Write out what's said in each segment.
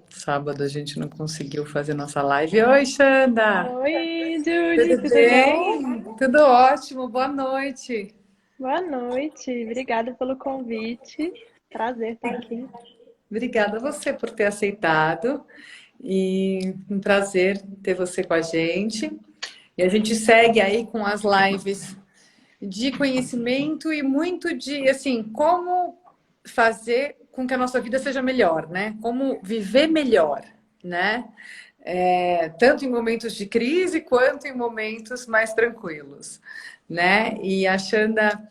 Sábado a gente não conseguiu fazer nossa live. Oi, Xanda! Oi, Judy, Tudo tudo bom? bem? Tudo ótimo, boa noite. Boa noite, obrigada pelo convite. Prazer estar aqui. Obrigada a você por ter aceitado e um prazer ter você com a gente. E a gente segue aí com as lives de conhecimento e muito de, assim, como fazer com que a nossa vida seja melhor, né? Como viver melhor, né? Tanto em momentos de crise quanto em momentos mais tranquilos, né? E a Xanda,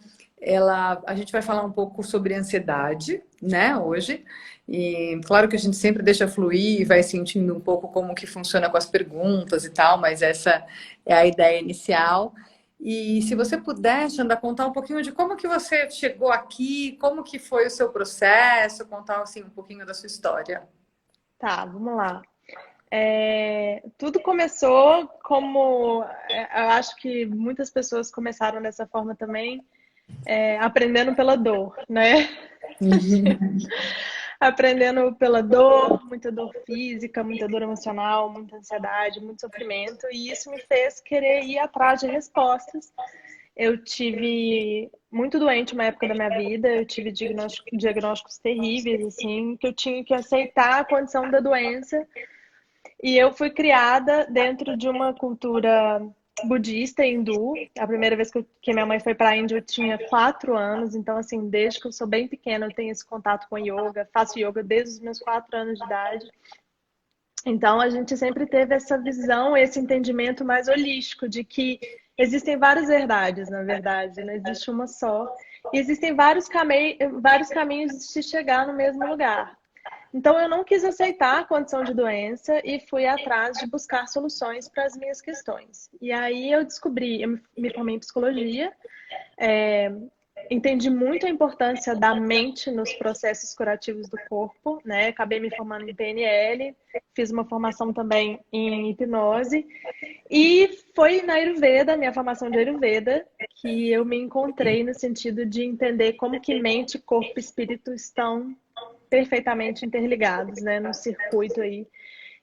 a gente vai falar um pouco sobre ansiedade, né, hoje. E claro que a gente sempre deixa fluir e vai sentindo um pouco como que funciona com as perguntas e tal, mas essa é a ideia inicial. E se você puder, Xanda, contar um pouquinho de como que você chegou aqui, como que foi o seu processo, contar assim um pouquinho da sua história. Tá, vamos lá. Tudo começou como eu acho que muitas pessoas começaram dessa forma também, aprendendo pela dor, né? Aprendendo pela dor, muita dor física, muita dor emocional, muita ansiedade, muito sofrimento, e isso me fez querer ir atrás de respostas. Eu tive muito doente uma época da minha vida, eu tive diagnósticos terríveis, assim, que eu tinha que aceitar a condição da doença. E eu fui criada dentro de uma cultura budista hindu. A primeira vez que minha mãe foi para a Índia, eu tinha 4 anos. Então, assim, desde que eu sou bem pequena, eu tenho esse contato com yoga. Faço yoga desde os meus 4 anos de idade. Então, a gente sempre teve essa visão, esse entendimento mais holístico de que existem várias verdades, na verdade, não existe uma só. E existem vários caminhos de se chegar no mesmo lugar. Então, eu não quis aceitar a condição de doença e fui atrás de buscar soluções para as minhas questões. E aí eu me formei em psicologia, é, entendi muito a importância da mente nos processos curativos do corpo, né? Acabei me formando em PNL, fiz uma formação também em hipnose e foi na Ayurveda, minha formação de Ayurveda, que eu me encontrei no sentido de entender como que mente, corpo e espírito estão perfeitamente interligados, né? Num circuito aí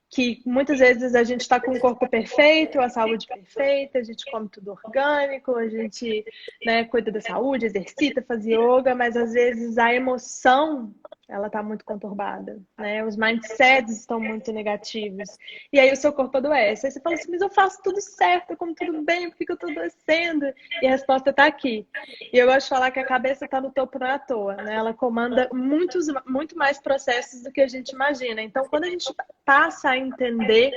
que muitas vezes a gente está com o corpo perfeito, a saúde perfeita, a gente come tudo orgânico, a gente, né, cuida da saúde, exercita, faz yoga, mas às vezes a emoção ela está muito conturbada, né? Os mindsets estão muito negativos. E aí o seu corpo adoece. Aí você fala assim, mas eu faço tudo certo, eu como tudo bem, por que eu estou adoecendo? E a resposta está aqui. E eu gosto de falar que a cabeça está no topo, não é à toa, né? Ela comanda muito mais processos do que a gente imagina. Então, quando a gente passa a entender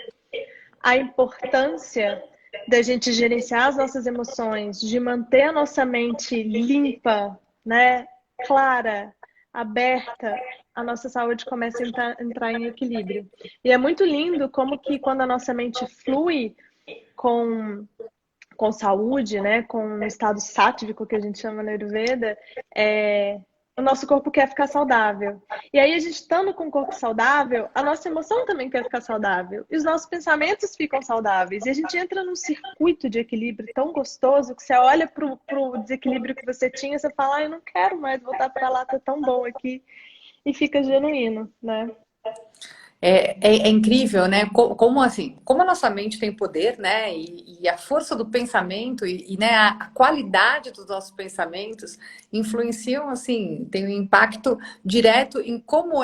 a importância da gente gerenciar as nossas emoções, de manter a nossa mente limpa, né, clara, aberta, a nossa saúde começa a entrar em equilíbrio. E é muito lindo como que quando a nossa mente flui com saúde, né, com um estado sátvico que a gente chama na Ayurveda, o nosso corpo quer ficar saudável. E aí, a gente estando com o corpo saudável, a nossa emoção também quer ficar saudável. E os nossos pensamentos ficam saudáveis. E a gente entra num circuito de equilíbrio tão gostoso que você olha pro desequilíbrio que você tinha, você fala, eu não quero mais voltar para lá, tá tão bom aqui. E fica genuíno, né? É incrível, né? Como assim, como a nossa mente tem poder, né? E a força do pensamento né, a qualidade dos nossos pensamentos influenciam, assim, tem um impacto direto em como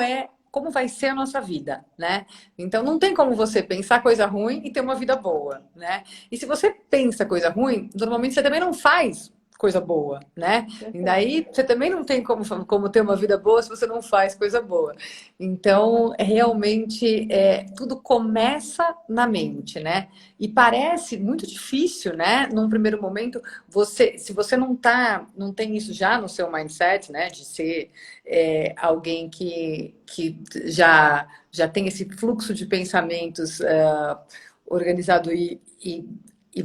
vai ser a nossa vida, né? Então não tem como você pensar coisa ruim e ter uma vida boa, né? E se você pensa coisa ruim, normalmente você também não faz coisa boa, né? E Perfeito. daí você também não tem como ter uma vida boa se você não faz coisa boa. Então, realmente, tudo começa na mente, né? E parece muito difícil, né? Num primeiro momento, se você não tem isso já no seu mindset, né? De ser alguém que já tem esse fluxo de pensamentos organizado e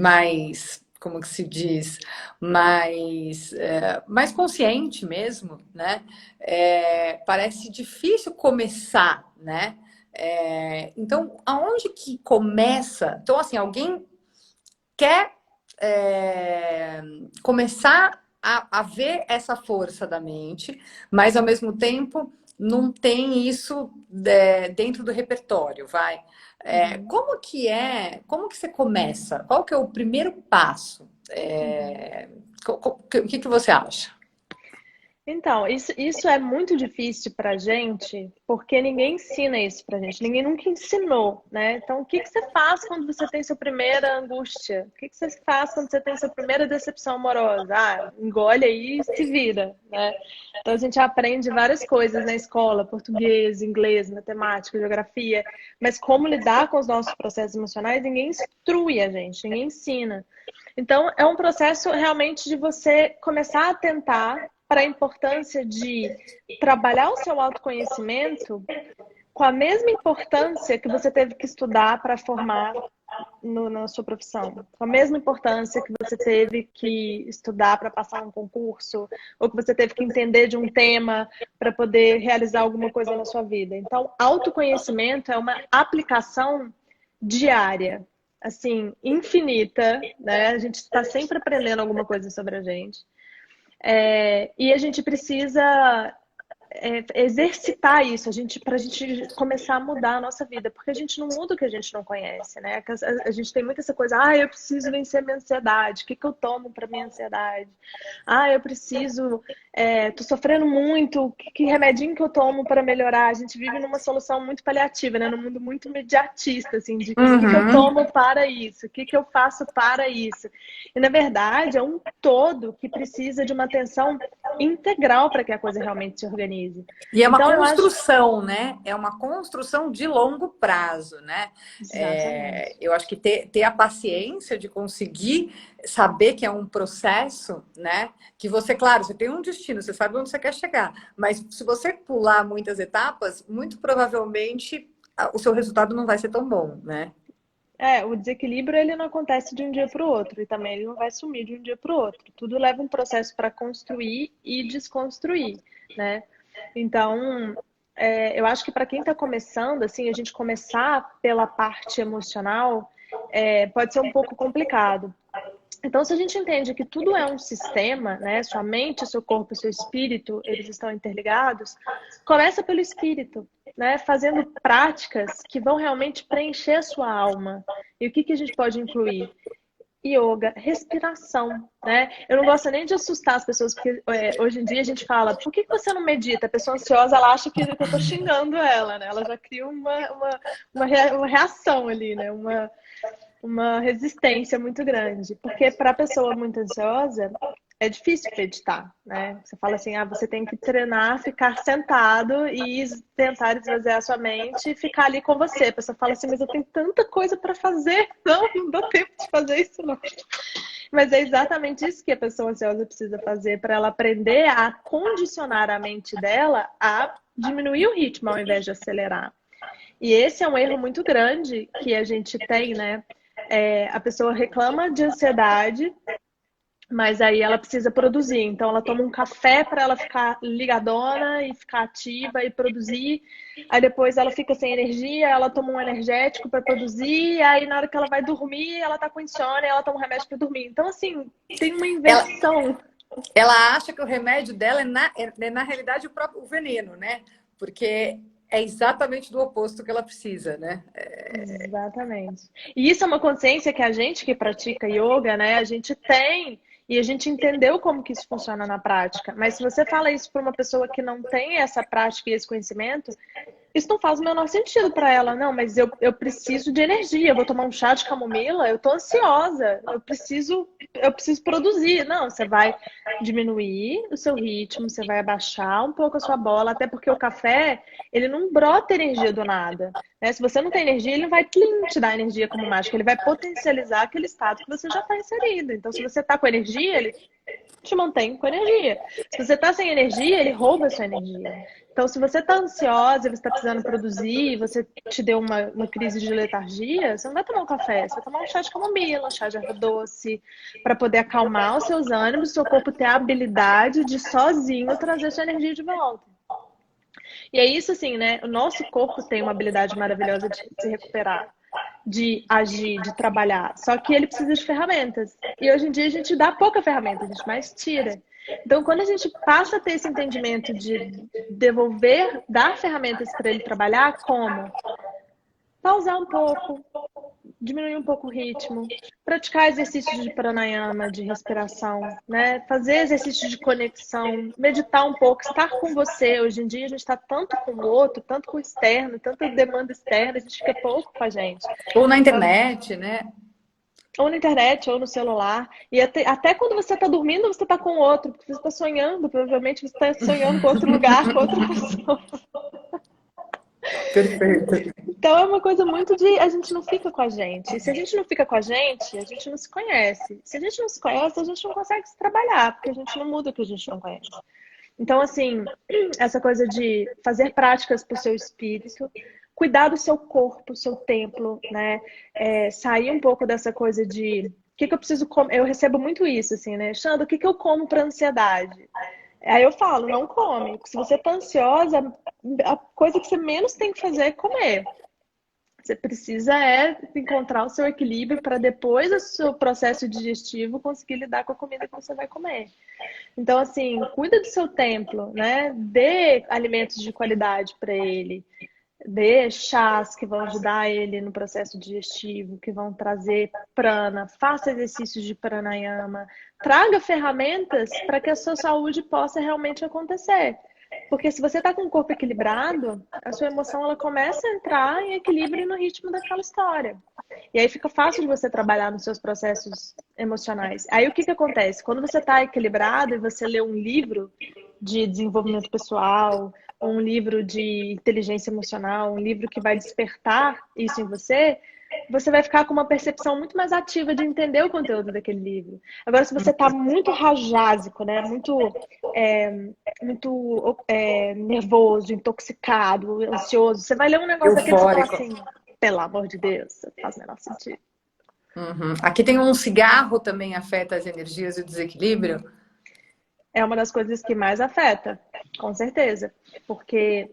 mais, como que se diz, mais consciente mesmo, né? Parece difícil começar, né? Então, aonde que começa? Então, assim, alguém quer começar a ver essa força da mente, mas ao mesmo tempo não tem isso dentro do repertório, vai. Uhum, Como que você começa? Qual que é o primeiro passo? uhum. O que que você acha? Então, isso é muito difícil pra gente, porque ninguém ensina isso pra gente, ninguém nunca ensinou, né? Então, o que que você faz quando você tem sua primeira angústia? O que que você faz quando você tem sua primeira decepção amorosa? Ah, engole aí e se vira, né? Então, a gente aprende várias coisas na escola, português, inglês, matemática, geografia, mas como lidar com os nossos processos emocionais, ninguém instrui a gente, ninguém ensina. Então, é um processo realmente de você começar a atentar para a importância de trabalhar o seu autoconhecimento com a mesma importância que você teve que estudar para formar na sua profissão, com a mesma importância que você teve que estudar para passar um concurso, ou que você teve que entender de um tema para poder realizar alguma coisa na sua vida. Então, autoconhecimento é uma aplicação diária, assim, infinita, né? A gente está sempre aprendendo alguma coisa sobre a gente. E a gente precisa exercitar isso, para a gente começar a mudar a nossa vida, porque a gente não muda o que a gente não conhece, né? A gente tem muito essa coisa, eu preciso vencer minha ansiedade, o que que eu tomo para minha ansiedade? Eu preciso, tô sofrendo muito, que remedinho que eu tomo para melhorar? A gente vive numa solução muito paliativa, né? Num mundo muito imediatista, assim, de o que que eu Uhum. tomo para isso? O que que eu faço para isso? E na verdade é um todo que precisa de uma atenção integral para que a coisa realmente se organize. E é uma Então, eu acho. construção, né? É uma construção de longo prazo, né? Exatamente. Eu acho que ter a paciência de conseguir saber que é um processo, né? Que você, claro, você tem um destino, você sabe onde você quer chegar, mas se você pular muitas etapas, muito provavelmente o seu resultado não vai ser tão bom, né? O desequilíbrio ele não acontece de um dia para o outro e também ele não vai sumir de um dia para o outro. Tudo leva um processo para construir e desconstruir, né? Então, eu acho que para quem está começando, assim, a gente começar pela parte emocional pode ser um pouco complicado. Então, se a gente entende que tudo é um sistema, né? Sua mente, seu corpo e seu espírito, eles estão interligados, começa pelo espírito, né? Fazendo práticas que vão realmente preencher a sua alma. E o que que a gente pode incluir? Yoga, respiração, né? Eu não gosto nem de assustar as pessoas, porque hoje em dia a gente fala, por que que você não medita? A pessoa ansiosa, ela acha que eu tô xingando ela, né? Ela já cria uma reação ali, né? Uma resistência muito grande. Porque para a pessoa muito ansiosa, é difícil acreditar, né? Você fala assim, você tem que treinar, ficar sentado e tentar esvaziar a sua mente e ficar ali com você. A pessoa fala assim, mas eu tenho tanta coisa para fazer. Não dá tempo de fazer isso, não. Mas é exatamente isso que a pessoa ansiosa precisa fazer para ela aprender a condicionar a mente dela a diminuir o ritmo ao invés de acelerar. E esse é um erro muito grande que a gente tem, né? A pessoa reclama de ansiedade, mas aí ela precisa produzir. Então ela toma um café para ela ficar ligadona e ficar ativa e produzir. Aí depois ela fica sem energia, ela toma um energético para produzir. Aí na hora que ela vai dormir, ela tá com insônia, ela toma um remédio para dormir. Então assim, tem uma Ela, inversão. ela acha que o remédio dela na realidade, o veneno, né? Porque é exatamente do oposto que ela precisa, né? Exatamente. E isso é uma consciência que a gente que pratica yoga, né, a gente tem e a gente entendeu como que isso funciona na prática. Mas se você fala isso para uma pessoa que não tem essa prática e esse conhecimento, isso não faz o menor sentido para ela. Não, mas eu preciso de energia, eu vou tomar um chá de camomila, eu tô ansiosa, eu preciso produzir. Não, você vai diminuir o seu ritmo, você vai abaixar um pouco a sua bola, até porque o café, ele não brota energia do nada. Né? Se você não tem energia, ele não vai te dar energia como mágica, ele vai potencializar aquele estado que você já está inserido. Então, se você está com energia, ele te mantém com energia. Se você está sem energia, ele rouba a sua energia. Então, se você está ansiosa, você está precisando produzir, você te deu uma crise de letargia, você não vai tomar um café, você vai tomar um chá de camomila, um chá de erva doce, para poder acalmar os seus ânimos, seu corpo ter a habilidade de sozinho trazer sua energia de volta. E é isso assim, né? O nosso corpo tem uma habilidade maravilhosa de se recuperar, de agir, de trabalhar. Só que ele precisa de ferramentas. E hoje em dia a gente dá pouca ferramenta, a gente mais tira. Então, quando a gente passa a ter esse entendimento de devolver, dar ferramentas para ele trabalhar, como pausar um pouco, diminuir um pouco o ritmo, praticar exercícios de pranayama, de respiração, né? Fazer exercícios de conexão, meditar um pouco, estar com você. Hoje em dia a gente está tanto com o outro, tanto com o externo, tanta demanda externa, a gente fica pouco com a gente. Ou na internet, né? Ou na internet, ou no celular. E até quando você está dormindo, você está com o outro, porque você está sonhando, provavelmente você está sonhando com outro lugar, com outra pessoa. Perfeito. Então é uma coisa muito de a gente não fica com a gente. E se a gente não fica com a gente não se conhece. Se a gente não se conhece, a gente não consegue se trabalhar, porque a gente não muda o que a gente não conhece. Então, assim, essa coisa de fazer práticas para o seu espírito, cuidar do seu corpo, seu templo, né? Sair um pouco dessa coisa de o que eu preciso comer. Eu recebo muito isso, assim, né? Xanda, o que eu como para ansiedade? Aí eu falo, não come. Se você tá ansiosa, a coisa que você menos tem que fazer é comer. Você precisa encontrar o seu equilíbrio para depois do seu processo digestivo conseguir lidar com a comida que você vai comer. Então, assim, cuida do seu templo, né? Dê alimentos de qualidade para ele. Dê chás que vão ajudar ele no processo digestivo, que vão trazer prana, faça exercícios de pranayama, traga ferramentas para que a sua saúde possa realmente acontecer. Porque se você está com o corpo equilibrado, a sua emoção ela começa a entrar em equilíbrio no ritmo daquela história. E aí fica fácil de você trabalhar nos seus processos emocionais. Aí o que acontece? Quando você está equilibrado e você lê um livro de desenvolvimento pessoal, um livro de inteligência emocional, um livro que vai despertar isso em você, você vai ficar com uma percepção muito mais ativa de entender o conteúdo daquele livro. Agora, se você está muito rajásico, né, muito nervoso, intoxicado, ansioso, você vai ler um negócio daquele e você fala Eufórico. assim, pelo amor de Deus, faz o menor sentido. Uhum. Aqui tem um cigarro também afeta as energias e o desequilíbrio. É uma das coisas que mais afeta, com certeza. Porque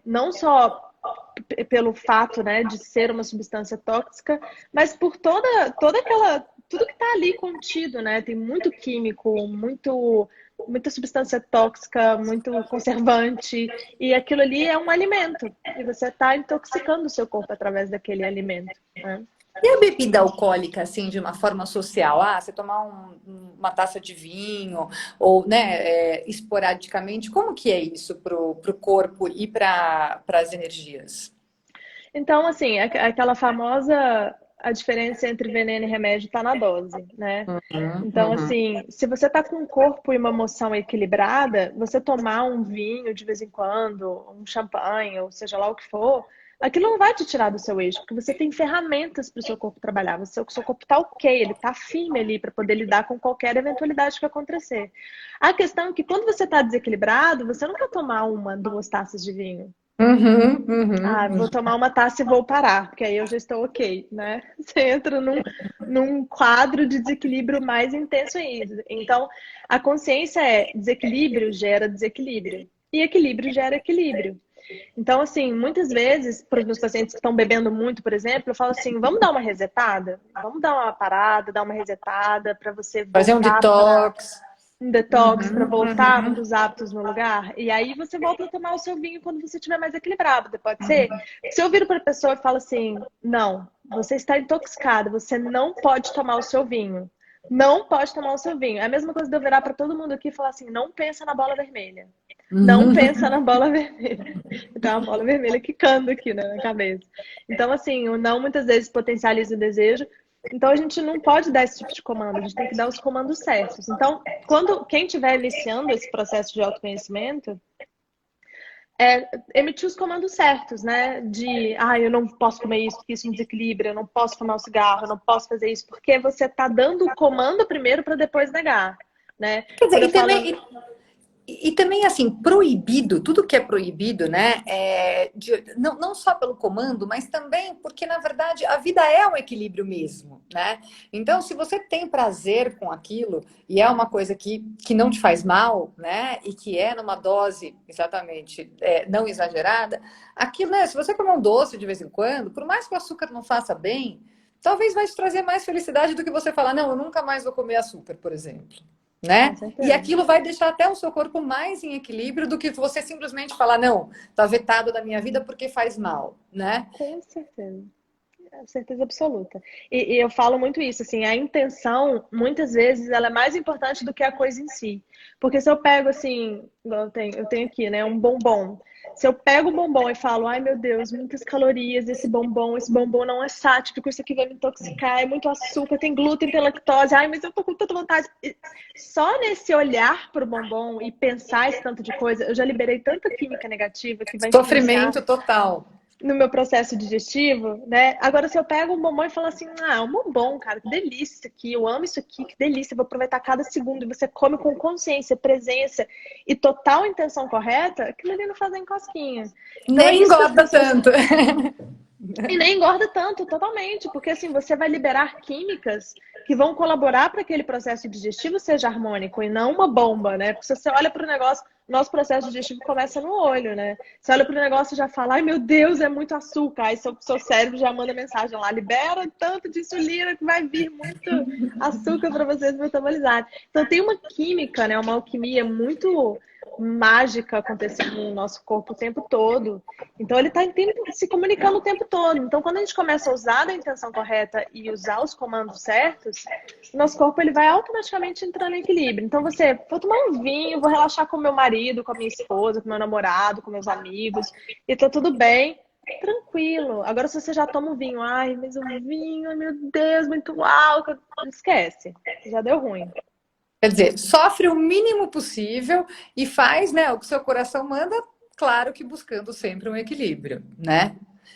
não só pelo fato, né, de ser uma substância tóxica, mas por toda aquela... Tudo que está ali contido, né? Tem muito químico, muita substância tóxica, muito conservante. E aquilo ali é um alimento. E você está intoxicando o seu corpo através daquele alimento, né? E a bebida alcoólica, assim, de uma forma social? Ah, você tomar uma taça de vinho, ou, né, esporadicamente, como que é isso pro corpo e para as energias? Então, assim, aquela famosa... A diferença entre veneno e remédio está na dose, né? Uhum, Então, uhum. assim, se você está com um corpo e uma emoção equilibrada, você tomar um vinho de vez em quando, um champanhe, ou seja lá o que for, aquilo não vai te tirar do seu eixo, porque você tem ferramentas para o seu corpo trabalhar. O seu corpo está ok, ele está firme ali para poder lidar com qualquer eventualidade que acontecer. A questão é que quando você está desequilibrado, você não quer tomar uma, duas taças de vinho. Uhum, uhum, Ah, vou uhum. tomar uma taça e vou parar, porque aí eu já estou ok, né? Você entra num quadro de desequilíbrio mais intenso ainda. Então, a consciência é desequilíbrio gera desequilíbrio. E equilíbrio gera equilíbrio. Então, assim, muitas vezes, para os meus pacientes que estão bebendo muito, por exemplo, eu falo assim: vamos dar uma resetada? Vamos dar uma parada, dar uma resetada para você Fazer um voltar para detox. um detox para Uhum, voltar uhum. para os hábitos no lugar. E aí você volta a tomar o seu vinho quando você estiver mais equilibrado, pode ser? Se eu viro para a pessoa e falo assim, não, você está intoxicado, você não pode tomar o seu vinho. Não pode tomar o seu vinho. É a mesma coisa de eu virar para todo mundo aqui e falar assim, não pensa na bola vermelha. Não Uhum. pensa na bola vermelha. Então, a bola vermelha quicando aqui, né, na cabeça. Então, assim, o não muitas vezes potencializa o desejo. Então, a gente não pode dar esse tipo de comando, a gente tem que dar os comandos certos. Então, quem estiver iniciando esse processo de autoconhecimento, emitir os comandos certos, né? Eu não posso comer isso porque isso me desequilibra, eu não posso fumar um cigarro, eu não posso fazer isso, porque você está dando o comando primeiro para depois negar, né? Quer Quando dizer, eu falo... e também, assim, proibido, tudo que é proibido, né? Não só pelo comando, mas também porque, na verdade, a vida é um equilíbrio mesmo, né? Então, se você tem prazer com aquilo e é uma coisa que não te faz mal, né? E que é numa dose, exatamente, não exagerada, aquilo, né? Se você comer um doce de vez em quando, por mais que o açúcar não faça bem, talvez vai te trazer mais felicidade do que você falar, não, eu nunca mais vou comer açúcar, por exemplo. né? Com E certeza. aquilo vai deixar até o seu corpo mais em equilíbrio do que você simplesmente falar, não, tá vetado da minha vida porque faz mal, né? Com certeza. Certeza absoluta. E eu falo muito isso, assim, a intenção, muitas vezes, ela é mais importante do que a coisa em si. Porque se eu pego, assim, igual eu tenho aqui, né, um bombom. Se eu pego o bombom e falo, ai meu Deus, muitas calorias, esse bombom não é sático, isso aqui vai me intoxicar, é muito açúcar, tem glúten, tem lactose, ai, mas eu tô com tanta vontade. Só nesse olhar pro bombom e pensar esse tanto de coisa, eu já liberei tanta química negativa que vai influenciar Sofrimento total. no meu processo digestivo, né? Agora, se eu pego um bombom e falo assim, ah, um bombom, cara, que delícia isso aqui, eu amo isso aqui, que delícia, vou aproveitar cada segundo, e você come com consciência, presença e total intenção correta, aquilo ali não faz nem cosquinha. Então é Nem isso que as engorda pessoas tanto. e nem engorda tanto, totalmente, porque assim, você vai liberar químicas que vão colaborar para que aquele processo digestivo seja harmônico e não uma bomba, né? Porque se você olha para o negócio, nosso processo digestivo começa no olho, né? Você olha para o negócio e já fala, ai meu Deus, é muito açúcar. Aí seu cérebro já manda mensagem lá, libera tanto de insulina que vai vir muito açúcar para vocês metabolizarem. Então tem uma química, né? Uma alquimia muito mágica acontecendo no nosso corpo o tempo todo. Então ele está se comunicando o tempo todo. Então quando a gente começa a usar a intenção correta e usar os comandos certos, nosso corpo ele vai automaticamente entrando em equilíbrio. Então vou tomar um vinho, vou relaxar com meu marido, com a minha esposa, com meu namorado, com meus amigos, e tá tudo bem. Tranquilo. Agora, se você já toma um vinho, ai, mas o vinho, meu Deus, muito álcool, esquece. Já deu ruim. Quer dizer, sofre o mínimo possível e faz, né, o que o seu coração manda, claro que buscando sempre um equilíbrio, né?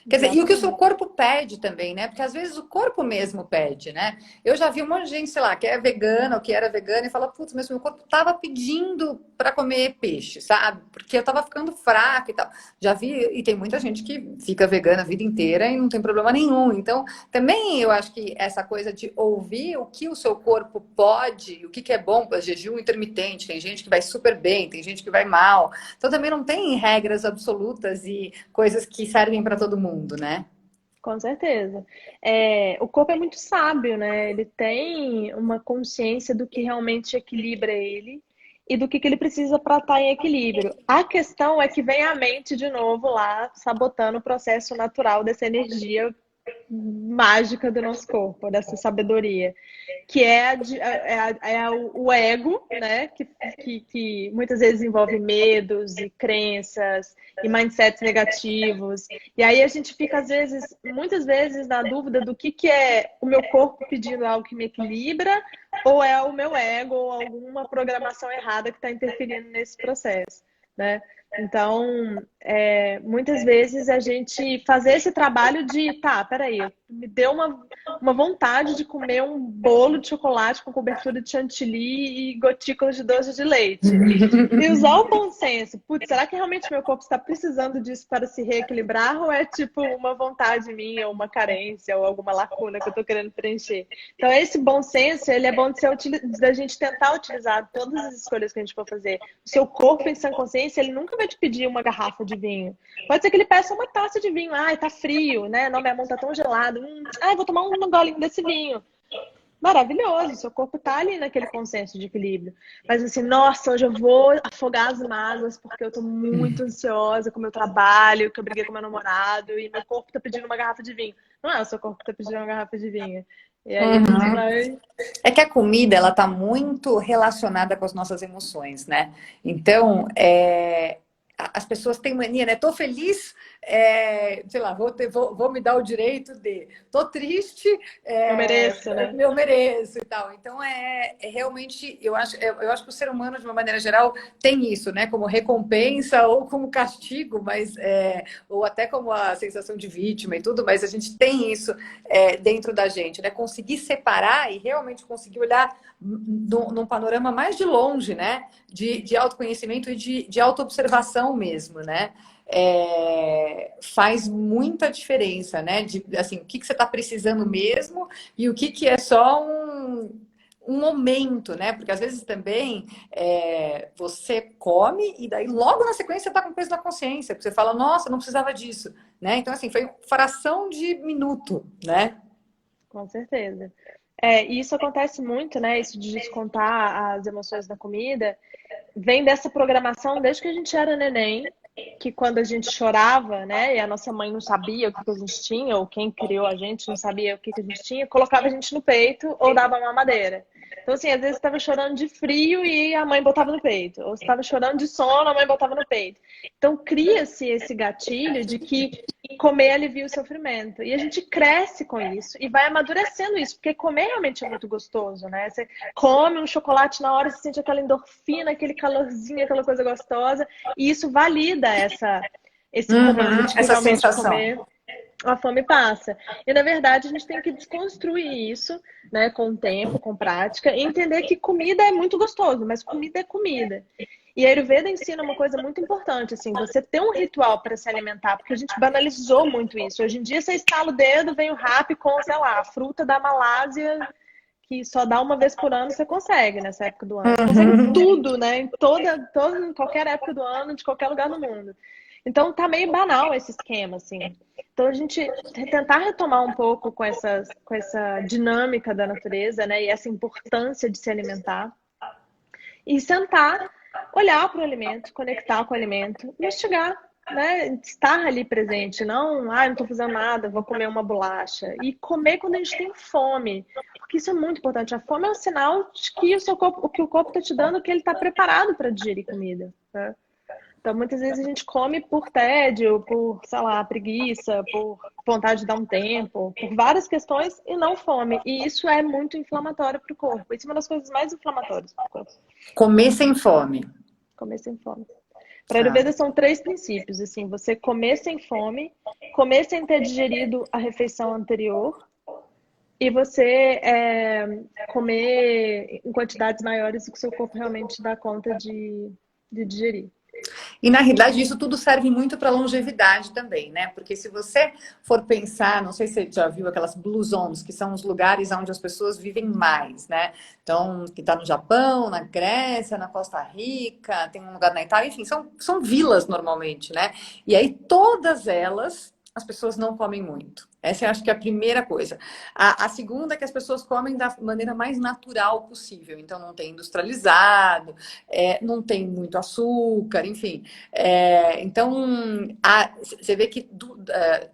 Quer dizer, e o que o seu Exatamente. corpo pede também, né? Porque às vezes o corpo mesmo pede, né? Eu já vi um monte de gente, sei lá, que é vegana ou que era vegana e fala, putz, mas meu corpo tava pedindo para comer peixe, sabe? Porque eu tava ficando fraca e tal. Já vi, e tem muita gente que fica vegana a vida inteira e não tem problema nenhum. Então, também eu acho que essa coisa de ouvir o que o seu corpo pode, o que que é bom para jejum intermitente, tem gente que vai super bem, tem gente que vai mal. Então também não tem regras absolutas e coisas que servem para todo mundo, né? Com certeza. É, o corpo é muito sábio, né? Ele tem uma consciência do que realmente equilibra ele e do que ele precisa para estar em equilíbrio. A questão é que vem a mente de novo lá, sabotando o processo natural dessa energia mágica do nosso corpo, dessa sabedoria, que o ego, né? Que muitas vezes envolve medos e crenças e mindsets negativos. E aí a gente fica, às vezes, muitas vezes, na dúvida do que é o meu corpo pedindo algo que me equilibra, ou é o meu ego, ou alguma programação errada que está interferindo nesse processo, né? Então, muitas vezes a gente fazer esse trabalho de, tá, peraí, me deu uma vontade de comer um bolo de chocolate com cobertura de chantilly e gotículas de doce de leite. E usar o bom senso. Putz, será que realmente meu corpo está precisando disso para se reequilibrar? Ou é tipo uma vontade minha, uma carência, ou alguma lacuna que eu estou querendo preencher? Então, esse bom senso, ele é bom da gente tentar utilizar todas as escolhas que a gente for fazer. O seu corpo em sã consciência, ele nunca vai te pedir uma garrafa de vinho. Pode ser que ele peça uma taça de vinho. Ai, tá frio, né? Não, minha mão tá tão gelada. Ai, vou tomar um golinho desse vinho. Maravilhoso, seu corpo tá ali naquele consenso de equilíbrio. Mas assim, nossa, hoje eu vou afogar as mágoas porque eu tô muito ansiosa com o meu trabalho, que eu briguei com meu namorado e meu corpo tá pedindo uma garrafa de vinho. Não é o seu corpo que tá pedindo uma garrafa de vinho. E aí a gente Uhum. vai. É que a comida, ela tá muito relacionada com as nossas emoções, né? Então, as pessoas têm mania, né? Tô feliz, sei lá, vou me dar o direito de. Tô triste, Eu mereço, né? eu mereço e tal. Então, realmente, eu acho que o ser humano, de uma maneira geral, tem isso, né? Como recompensa ou como castigo, mas ou até como a sensação de vítima e tudo, mas a gente tem isso dentro da gente, né? Conseguir separar e realmente conseguir olhar num panorama mais de longe, né? De autoconhecimento e de autoobservação mesmo, né? Faz muita diferença, né? De, assim, o que você está precisando mesmo e o que é só um momento, né? Porque às vezes também você come e daí logo na sequência você está com peso na consciência, porque você fala, nossa, não precisava disso, né? Então, assim, foi fração de minuto, né? Com certeza. E isso acontece muito, né? Isso de descontar as emoções da comida, vem dessa programação desde que a gente era neném, que quando a gente chorava, né, e a nossa mãe não sabia o que que a gente tinha, ou quem criou a gente não sabia o que que a gente tinha, colocava a gente no peito ou dava uma mamadeira. Então, assim, às vezes você estava chorando de frio e a mãe botava no peito. Ou você estava chorando de sono, a mãe botava no peito. Então, cria-se esse gatilho de que comer alivia o sofrimento. E a gente cresce com isso e vai amadurecendo isso, porque comer realmente é muito gostoso, né? Você come um chocolate na hora, você sente aquela endorfina, aquele calorzinho, aquela coisa gostosa, e isso valida esse comando de que essa realmente sensação. comer a fome passa. E, na verdade, a gente tem que desconstruir isso, né, com o tempo, com prática, e entender que comida é muito gostoso, mas comida é comida. E a Ayurveda ensina uma coisa muito importante, assim, você ter um ritual para se alimentar, porque a gente banalizou muito isso. Hoje em dia, você estala o dedo, vem o rap com, sei lá, a fruta da Malásia, que só dá uma vez por ano, você consegue nessa época do ano. Você consegue tudo, né, em qualquer época do ano, de qualquer lugar do mundo. Então, tá meio banal esse esquema, assim. Então, a gente tentar retomar um pouco com essa dinâmica da natureza, né? E essa importância de se alimentar. E sentar, olhar para o alimento, conectar com o alimento, mastigar, né? Estar ali presente. Não, não estou fazendo nada, vou comer uma bolacha. E comer quando a gente tem fome. Porque isso é muito importante. A fome é um sinal de que o que o corpo está te dando, que ele está preparado para digerir comida, né? Então, muitas vezes a gente come por tédio, por, sei lá, preguiça, por vontade de dar um tempo, por várias questões e não fome. E isso é muito inflamatório para o corpo. Isso é uma das coisas mais inflamatórias para o corpo. Comer sem fome. Comer sem fome. Para a Ah. Ayurveda são 3 princípios, assim, você comer sem fome, comer sem ter digerido a refeição anterior e você comer em quantidades maiores do que o seu corpo realmente dá conta de digerir. E na realidade isso tudo serve muito para longevidade também, né? Porque se você for pensar, não sei se você já viu aquelas blue zones, que são os lugares onde as pessoas vivem mais, né? Então, que está no Japão, na Grécia, na Costa Rica, tem um lugar na Itália, enfim, são vilas normalmente, né? E aí todas elas as pessoas não comem muito. Essa eu acho que é a primeira coisa. A segunda é que as pessoas comem da maneira mais natural possível. Então, não tem industrializado, não tem muito açúcar, enfim. Então, você vê que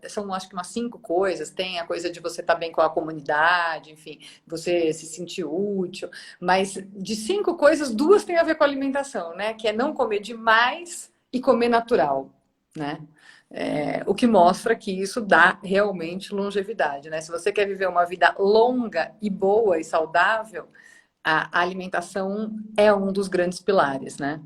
são, acho que umas 5 coisas. Tem a coisa de você estar bem com a comunidade, enfim, você se sentir útil. Mas de 5 coisas, 2 têm a ver com a alimentação, né? Que é não comer demais e comer natural, né? O que mostra que isso dá realmente longevidade, né? Se você quer viver uma vida longa e boa e saudável, a alimentação é um dos grandes pilares, né?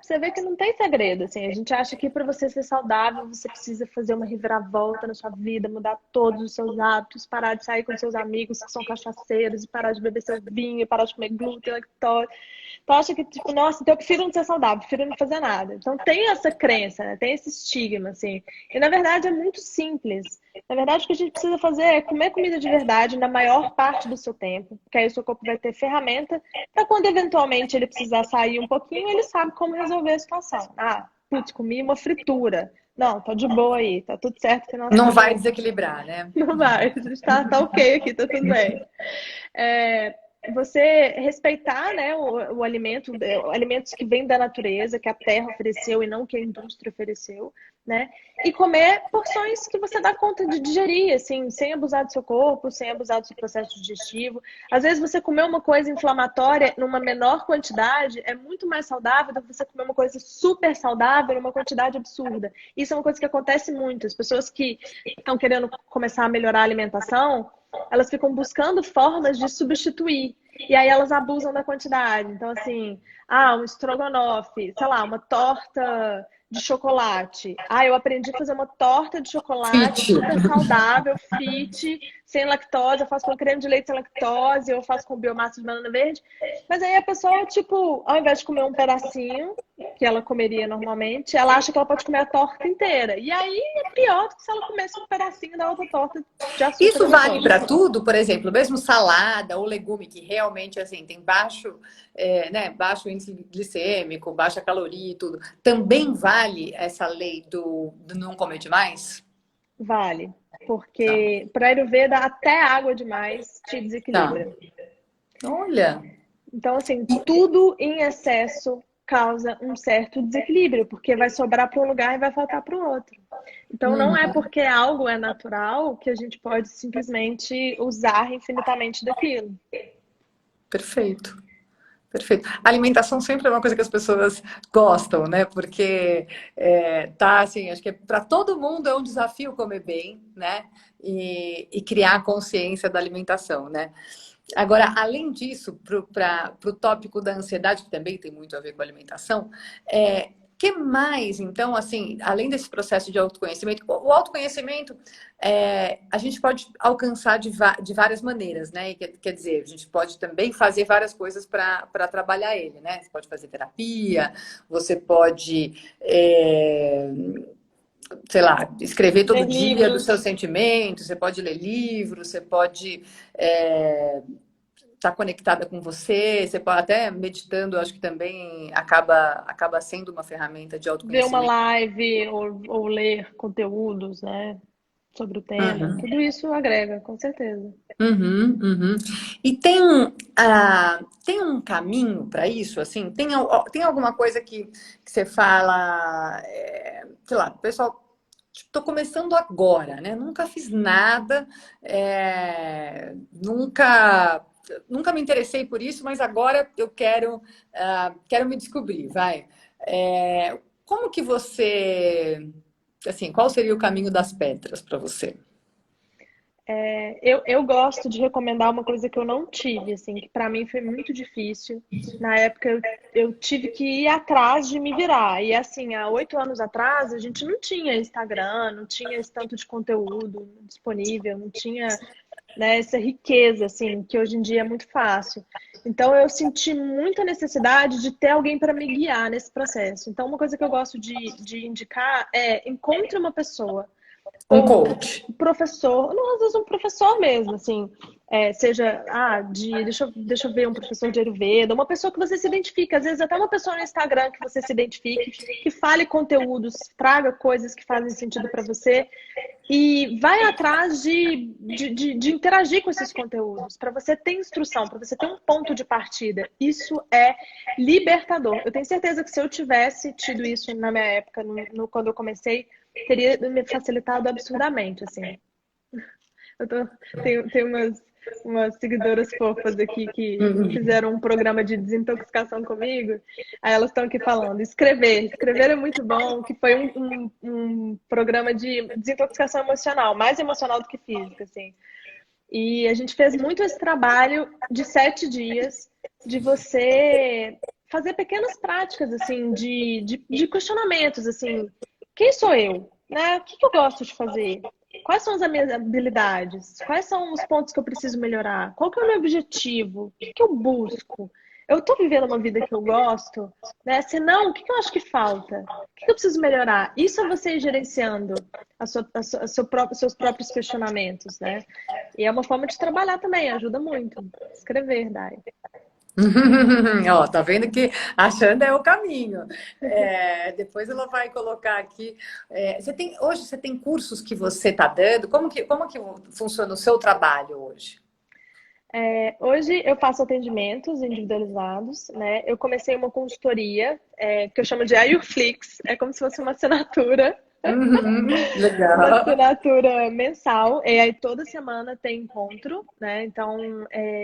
Você vê que não tem segredo, assim. A gente acha que para você ser saudável, você precisa fazer uma reviravolta na sua vida, mudar todos os seus hábitos, parar de sair com seus amigos que são cachaceiros, e parar de beber seu vinho, e parar de comer glúten, lactose. Então acha que, tipo, nossa, então eu prefiro não ser saudável, prefiro não fazer nada. Então tem essa crença, né? Tem esse estigma, assim. E na verdade é muito simples. Na verdade, o que a gente precisa fazer é comer comida de verdade na maior parte do seu tempo, porque aí o seu corpo vai ter ferramenta para quando eventualmente ele precisar sair um pouquinho, ele sabe como resolver a situação. Putz, comi uma fritura. Não, tá de boa aí, tá tudo certo que nosso Não vai corpo desequilibrar, né? não vai, a gente tá ok aqui, tá tudo bem. É, você respeitar, né, o alimento, alimentos que vêm da natureza, que a terra ofereceu e não que a indústria ofereceu, né? E comer porções que você dá conta de digerir, assim, sem abusar do seu corpo, sem abusar do seu processo digestivo. Às vezes você comer uma coisa inflamatória numa menor quantidade é muito mais saudável do que você comer uma coisa super saudável numa quantidade absurda. Isso é uma coisa que acontece muito. As pessoas que estão querendo começar a melhorar a alimentação, elas ficam buscando formas de substituir. E aí elas abusam da quantidade. Então, assim, um estrogonofe, sei lá, uma torta de chocolate. Eu aprendi a fazer uma torta de chocolate Fit. super saudável, fit, sem lactose. Eu faço com creme de leite sem lactose, eu faço com biomassa de banana verde. Mas aí a pessoa, tipo, ao invés de comer um pedacinho, que ela comeria normalmente, ela acha que ela pode comer a torta inteira. E aí é pior do que se ela comesse um pedacinho da outra torta de açúcar Isso vale gostoso. para tudo, por exemplo, mesmo salada ou legume que realmente assim tem baixo, baixo índice glicêmico, baixa caloria e tudo. Também vale essa lei do não comer demais? Vale. Tá. Porque para Ayurveda, até água demais te Tá. desequilibra. Olha. Então, assim, tudo em excesso causa um certo desequilíbrio, porque vai sobrar para um lugar e vai faltar para o outro. Então, não é Uhum. porque algo é natural que a gente pode simplesmente usar infinitamente daquilo. Perfeito. Perfeito. A alimentação sempre é uma coisa que as pessoas gostam, né? Porque tá assim, acho que para todo mundo é um desafio comer bem, né? E criar consciência da alimentação, né? Agora, além disso, para o tópico da ansiedade, que também tem muito a ver com a alimentação, que mais, então, assim, além desse processo de autoconhecimento, o autoconhecimento a gente pode alcançar de várias maneiras, né? Quer dizer, a gente pode também fazer várias coisas para trabalhar ele, né? Você pode fazer terapia, você pode, sei lá, escrever todo Ler dia dos seus livros. sentimentos, você pode ler livros, você pode estar conectada com você, você pode até meditando, acho que também acaba sendo uma ferramenta de Ver uma autoconhecimento. live ou ler conteúdos, né, sobre o tema. Uhum, Tudo isso agrega, com certeza. uhum, uhum. E tem um caminho para isso, assim? Tem alguma coisa que você fala, sei lá, pessoal, estou começando agora, né? Nunca fiz nada, nunca me interessei por isso, mas agora eu quero me descobrir, vai. Como que você, assim, qual seria o caminho das pedras para você? Eu gosto de recomendar uma coisa que eu não tive, assim, que para mim foi muito difícil. Na época eu tive que ir atrás de me virar. E assim, há 8 anos atrás, a gente não tinha Instagram, não tinha esse tanto de conteúdo disponível, não tinha, né, essa riqueza, assim, que hoje em dia é muito fácil. Então eu senti muita necessidade de ter alguém para me guiar nesse processo. Então, uma coisa que eu gosto de indicar é encontre uma pessoa Um ou coach. um professor, não, às vezes um professor mesmo, assim, seja, deixa eu ver, um professor de Ayurveda, uma pessoa que você se identifica, às vezes até uma pessoa no Instagram que você se identifique, que fale conteúdos, traga coisas que fazem sentido para você e vai atrás de interagir com esses conteúdos, para você ter instrução, para você ter um ponto de partida. Isso é libertador. Eu tenho certeza que se eu tivesse tido isso na minha época, quando eu comecei, teria me facilitado absurdamente, assim. Tenho umas seguidoras fofas aqui que fizeram um programa de desintoxicação comigo. Aí elas estão aqui falando, escrever é muito bom, que foi um programa de desintoxicação emocional, mais emocional do que física, assim. E a gente fez muito esse trabalho de 7 dias, de você fazer pequenas práticas, assim, de questionamentos, assim, quem sou eu? Né? O que eu gosto de fazer? Quais são as minhas habilidades? Quais são os pontos que eu preciso melhorar? Qual que é o meu objetivo? O que eu busco? Eu estou vivendo uma vida que eu gosto? Né? Se não, o que eu acho que falta? O que eu preciso melhorar? Isso é você ir gerenciando seus próprios questionamentos, né? E é uma forma de trabalhar também, ajuda muito. Escrever, Dai. Ó, tá vendo que achando é o caminho. Depois ela vai colocar aqui. Hoje você tem cursos que você está dando? Como que funciona o seu trabalho hoje? Hoje eu faço atendimentos individualizados, né? Eu comecei uma consultoria, que eu chamo de Ayurflix, é como se fosse uma assinatura. Uhum, Uma legal. assinatura mensal, e aí toda semana tem encontro, né? Então,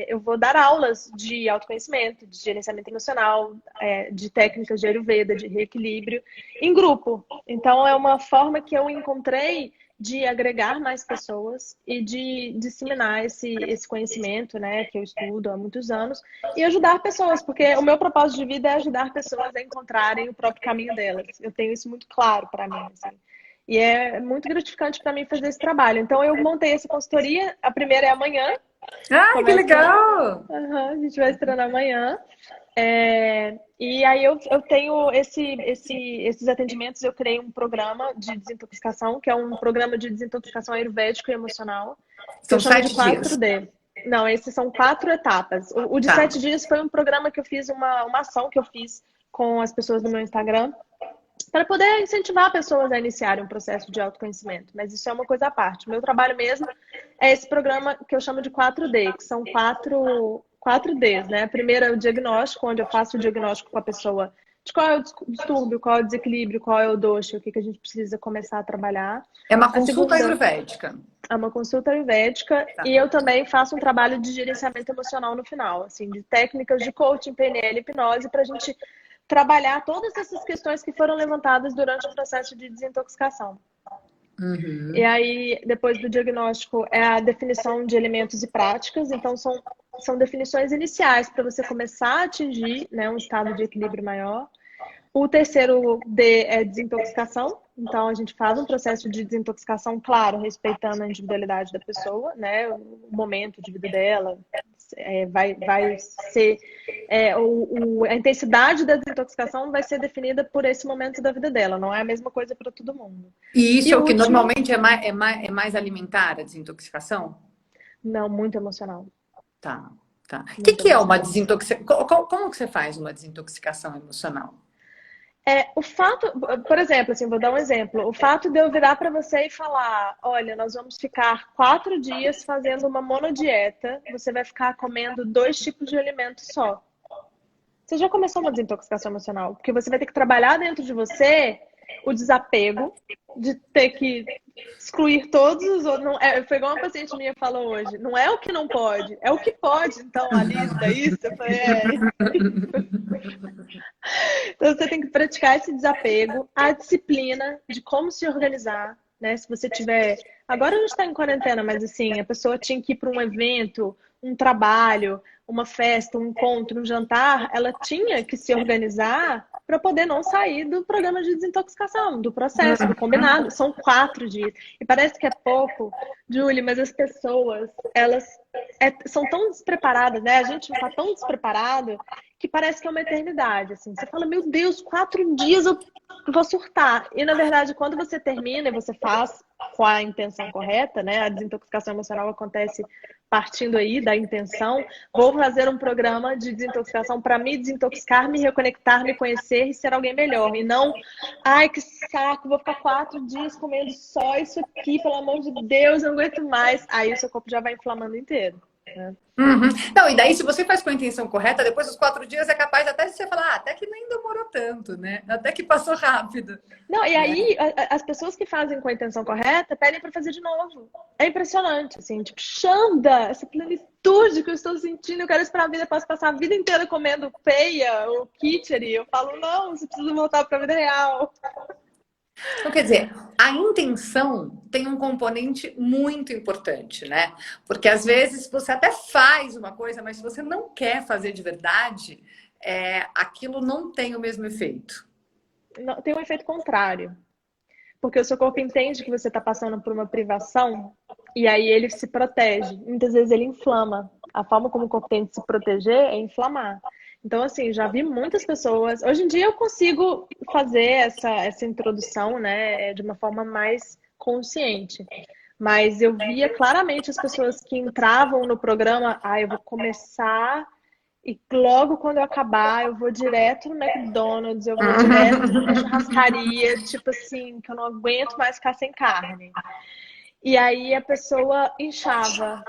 eu vou dar aulas de autoconhecimento, de gerenciamento emocional, de técnicas de Ayurveda, de reequilíbrio, em grupo. Então, é uma forma que eu encontrei de agregar mais pessoas e de disseminar esse conhecimento, né, que eu estudo há muitos anos, e ajudar pessoas, porque o meu propósito de vida é ajudar pessoas a encontrarem o próprio caminho delas. Eu tenho isso muito claro para mim, assim. E é muito gratificante para mim fazer esse trabalho. Então, eu montei essa consultoria. A primeira é amanhã. Ai, que Começa. legal! Aham, a gente vai estrear amanhã. E aí eu tenho esses atendimentos. Eu criei um programa de desintoxicação, que é um programa de desintoxicação ayurvédico e emocional, que eu São chamo de 7 dias. 4D. Não, esses são 4 etapas. O de Tá. 7 dias foi um programa que eu fiz, uma ação que eu fiz com as pessoas do meu Instagram para poder incentivar pessoas a iniciarem um processo de autoconhecimento. Mas isso é uma coisa à parte. O meu trabalho mesmo é esse programa que eu chamo de 4D, que são quatro Ds, né? Primeiro é o diagnóstico, onde eu faço o diagnóstico com a pessoa de qual é o distúrbio, qual é o desequilíbrio, qual é o dosha, o que a gente precisa começar a trabalhar. É uma A consulta segunda ayurvédica. é uma consulta ayurvédica Tá. e eu também faço um trabalho de gerenciamento emocional no final, assim, de técnicas de coaching, PNL, hipnose, para a gente trabalhar todas essas questões que foram levantadas durante o processo de desintoxicação. E Uhum. aí, depois do diagnóstico, é a definição de elementos e práticas. Então, são definições iniciais para você começar a atingir, né, um estado de equilíbrio maior. O terceiro D é desintoxicação. Então, a gente faz um processo de desintoxicação, claro, respeitando a individualidade da pessoa, né? O momento de vida dela vai ser... a intensidade da desintoxicação vai ser definida por esse momento da vida dela. Não é a mesma coisa para todo mundo. E isso E é o o que último, normalmente é mais alimentar, a desintoxicação? não, muito emocional. Tá, tá. O Muito que é uma emocional. desintoxicação? Como que você faz uma desintoxicação emocional? O fato, por exemplo, assim, vou dar um exemplo. O fato de eu virar para você e falar, olha, nós vamos ficar 4 dias fazendo uma monodieta, você vai ficar comendo 2 tipos de alimento só. Você já começou uma desintoxicação emocional, porque você vai ter que trabalhar dentro de você o desapego, de ter que excluir todos os outros. Não, foi igual uma paciente minha falou hoje. Não é o que não pode, é o que pode. Então, a lista, isso. Eu falei. Então, você tem que praticar esse desapego, a disciplina de como se organizar, né? Se você tiver. Agora a gente está em quarentena, mas assim, a pessoa tinha que ir para um evento, um trabalho, uma festa, um encontro, um jantar, ela tinha que se organizar para poder não sair do programa de desintoxicação, do processo, do combinado. São 4 dias. E parece que é pouco, Julie, mas as pessoas, elas são tão despreparadas, né? A gente não está tão despreparado que parece que é uma eternidade, assim. Você fala, meu Deus, 4 dias eu vou surtar. E, na verdade, quando você termina e você faz com a intenção correta, né? A desintoxicação emocional acontece partindo aí da intenção. Vou fazer um programa de desintoxicação para me desintoxicar, me reconectar, me conhecer e ser alguém melhor. E não, ai, que saco, vou ficar 4 dias comendo só isso aqui, pelo amor de Deus, eu não aguento mais. Aí o seu corpo já vai inflamando inteiro, né? Uhum. Não, e daí, se você faz com a intenção correta, depois dos 4 dias é capaz até de você falar, até que nem demorou tanto, né? Até que passou rápido, Não, e né? aí as pessoas que fazem com a intenção correta pedem para fazer de novo. É impressionante, assim, tipo, Xanda, essa plenitude que eu estou sentindo, eu quero isso pra vida, eu posso passar a vida inteira comendo peia ou kitchery. Eu falo, não, você precisa voltar para a vida real. Então, quer dizer, a intenção tem um componente muito importante, né? Porque às vezes você até faz uma coisa, mas se você não quer fazer de verdade, aquilo não tem o mesmo efeito. Não, tem um efeito contrário. Porque o seu corpo entende que você está passando por uma privação e aí ele se protege. Muitas vezes ele inflama. A forma como o corpo tem de se proteger é inflamar. Então, assim, já vi muitas pessoas. Hoje em dia eu consigo fazer essa introdução, né, de uma forma mais consciente. Mas eu via claramente as pessoas que entravam no programa, eu vou começar e logo quando eu acabar, eu vou direto no McDonald's, eu vou direto numa churrascaria, tipo assim, que eu não aguento mais ficar sem carne. E aí a pessoa inchava,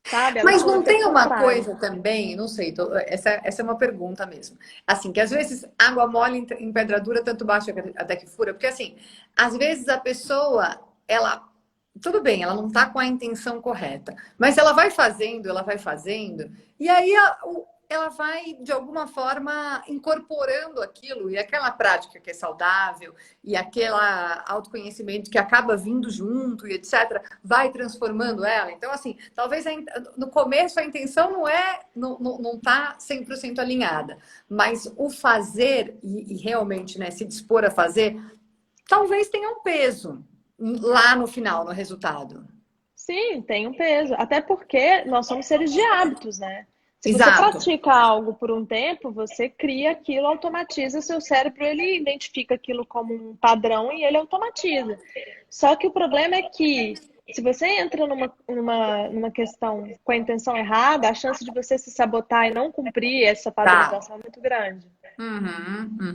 sabe? Ela Mas tinha um não efeito tem uma contrário. coisa também, não sei, essa é uma pergunta mesmo. Assim, que às vezes água mole em pedra dura, tanto baixa até que fura, porque assim, às vezes a pessoa, ela, tudo bem, ela não tá com a intenção correta, mas ela vai fazendo, e aí ela vai, de alguma forma, incorporando aquilo, e aquela prática que é saudável, e aquele autoconhecimento que acaba vindo junto, e etc., vai transformando ela. Então, assim, talvez no começo a intenção não tá 100% alinhada, mas o fazer e realmente, né, se dispor a fazer, talvez tenha um peso lá no final, no resultado. Sim, tem um peso. Até porque nós somos seres de hábitos, né? Se você Exato. pratica algo por um tempo, você cria aquilo, automatiza, seu cérebro ele identifica aquilo como um padrão e ele automatiza. Só que o problema é que se você entra numa questão com a intenção errada, a chance de você se sabotar e não cumprir essa Tá. padronização é muito grande.